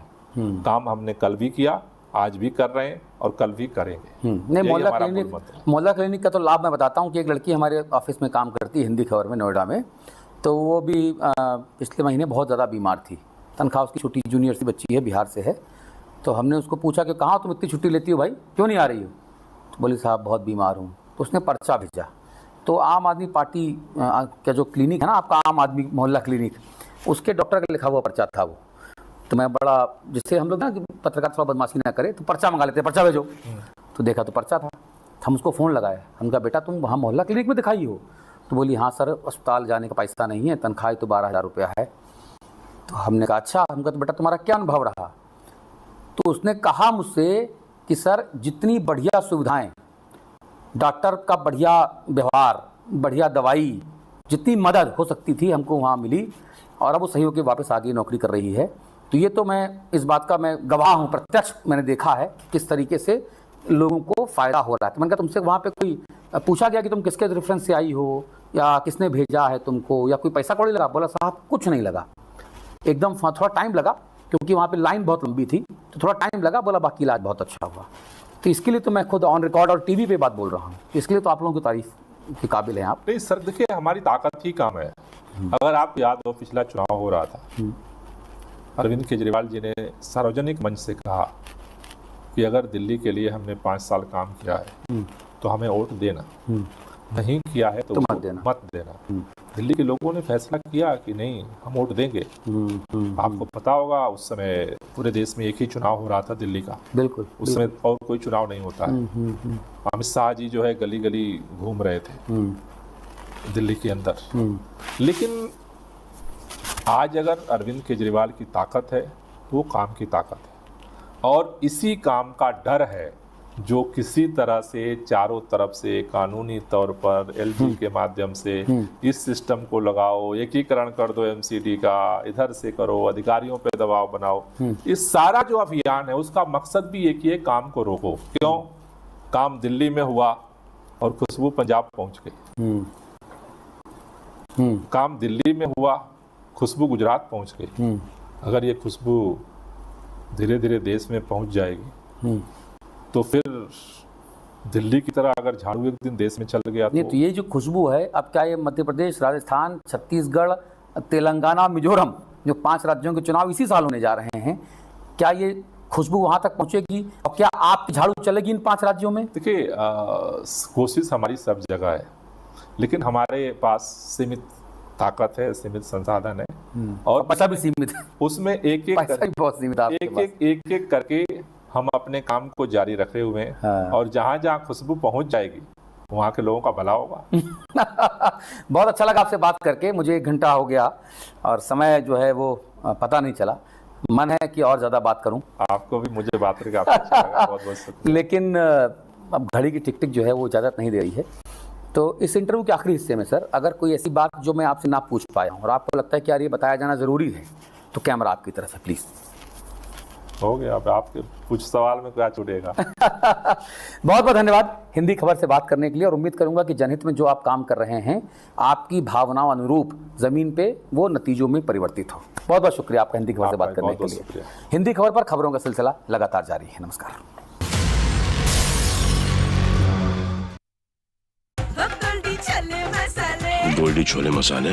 काम हमने कल भी किया, आज भी कर रहे हैं और कल भी करेंगे। नहीं, मोहल्ला क्लिनिक का तो लाभ मैं बताता हूँ कि एक लड़की हमारे ऑफिस में काम करती है हिंदी खबर में नोएडा में, तो वो भी पिछले महीने बहुत ज़्यादा बीमार थी। तनख्वाह उसकी छुट्टी, जूनियर सी बच्ची है, बिहार से है। तो हमने उसको पूछा कि कहाँ तुम इतनी छुट्टी लेती हो भाई, क्यों नहीं आ रही हो? तो बोली साहब बहुत बीमार हूँ। तो उसने पर्चा भेजा। तो आम आदमी पार्टी का जो क्लिनिक है ना आपका, आम आदमी मोहल्ला क्लिनिक, उसके डॉक्टर का लिखा हुआ पर्चा था वो। तो मैं बड़ा, जिससे हम लोग ना कि पत्रकार थोड़ा बदमाशी ना करे तो पर्चा मंगा लेते, पर्चा भेजो। तो देखा तो पर्चा था। हम उसको फ़ोन लगाए, हमने कहा बेटा तुम वहाँ मोहल्ला क्लिनिक में दिखाई हो? तो बोली हाँ सर, अस्पताल जाने का पैसा नहीं है, तनख्वाह तो 12,000 रुपया है। तो हमने कहा अच्छा। हम कहा तो बेटा तुम्हारा क्या अनुभव रहा? तो उसने कहा मुझसे कि सर जितनी बढ़िया सुविधाएं, डॉक्टर का बढ़िया व्यवहार, बढ़िया दवाई, जितनी मदद हो सकती थी हमको वहाँ मिली, और अब वो सही होकर वापस आगे नौकरी कर रही है। तो ये तो मैं इस बात का मैं गवाह हूँ, प्रत्यक्ष मैंने देखा है किस तरीके से लोगों को फ़ायदा हो रहा है। तो मैंने कहा तुमसे वहाँ पे कोई पूछा गया कि तुम किसके रेफरेंस से आई हो या किसने भेजा है तुमको, या कोई पैसा कौड़ी लगा? बोला साहब कुछ नहीं लगा, एकदम थोड़ा टाइम लगा क्योंकि वहाँ पे लाइन बहुत लंबी थी, तो थोड़ा टाइम लगा। बोला बाकी इलाज बहुत अच्छा हुआ। तो इसके लिए तो मैं खुद ऑन रिकॉर्ड और टीवी पे बात बोल रहा हूँ, इसके लिए तो आप लोगों की तारीफ के काबिल हैं आप। नहीं सर, देखिए हमारी ताकत ही काम है। अगर आप याद हो, पिछला चुनाव हो रहा था, अरविंद केजरीवाल जी ने सार्वजनिक मंच से कहा कि अगर दिल्ली के लिए हमने 5 साल काम किया है तो हमें वोट देना, नहीं किया है तो मत देना। दिल्ली के लोगों ने फैसला किया कि नहीं हम वोट देंगे। आपको पता होगा उस समय पूरे देश में एक ही चुनाव हो रहा था दिल्ली का। बिल्कुल। उस समय और कोई चुनाव नहीं होता है। अमित शाह जी जो है गली गली घूम रहे थे दिल्ली के अंदर। लेकिन आज अगर अरविंद केजरीवाल की ताकत है तो वो काम की ताकत है, और इसी काम का डर है जो किसी तरह से चारों तरफ से कानूनी तौर पर एलजी के माध्यम से इस सिस्टम को लगाओ, एकीकरण कर दो एमसीडी का, इधर से करो, अधिकारियों पे दबाव बनाओ। इस सारा जो अभियान है उसका मकसद भी एक ही है, काम को रोको। क्यों? काम दिल्ली में हुआ और खुशबू पंजाब पहुंच गई। काम दिल्ली में हुआ, खुशबू गुजरात पहुंच गई। अगर ये खुशबू धीरे धीरे देश में पहुंच जाएगी तो फिर दिल्ली की तरह अगर झाड़ू एक दिन देश में चल गया तो ये जो खुशबू है, अब क्या ये मध्य प्रदेश, राजस्थान, छत्तीसगढ़, तेलंगाना, मिजोरम, जो 5 राज्यों के चुनाव इसी साल होने जा रहे हैं, क्या ये खुशबू वहां तक पहुंचेगी और क्या आप झाड़ू चलेगी इन 5 राज्यों में? देखिए, कोशिश हमारी सब जगह है, लेकिन हमारे पास सीमित ताकत है, सीमित संसाधन है और पैसा भी सीमित है। उसमें एक एक करके हम अपने काम को जारी रखे हुए हैं। हाँ। और जहाँ जहाँ खुशबू पहुँच जाएगी वहाँ के लोगों का भला होगा। बहुत अच्छा लगा आपसे बात करके, मुझे 1 घंटा हो गया और समय जो है वो पता नहीं चला। मन है कि और ज़्यादा बात करूं। आपको भी, मुझे बात करके आपको अच्छा लगा, बहुत बहुत शुक्रिया। लेकिन अब घड़ी की टिक टिक जो है वो इजाज़त नहीं दे रही है। तो इस इंटरव्यू के आखिरी हिस्से में सर, अगर कोई ऐसी बात जो मैं आपसे ना पूछ पाया हूँ और आपको लगता है कि यार ये बताया जाना ज़रूरी है, तो कैमरा आपकी तरफ से प्लीज़। हो गया, अब आपके कुछ सवाल में क्या छूटेगा। बहुत बहुत धन्यवाद हिंदी खबर से बात करने के लिए, और उम्मीद करूंगा कि जनहित में जो आप काम कर रहे हैं आपकी भावनाओं अनुरूप जमीन पे वो नतीजों में परिवर्तित हो। बहुत बहुत शुक्रिया आपका हिंदी खबर से बात करने के लिए। हिंदी खबर पर खबरों का सिलसिला लगातार जारी है। नमस्कार। चले गोल्डी छोले मसाले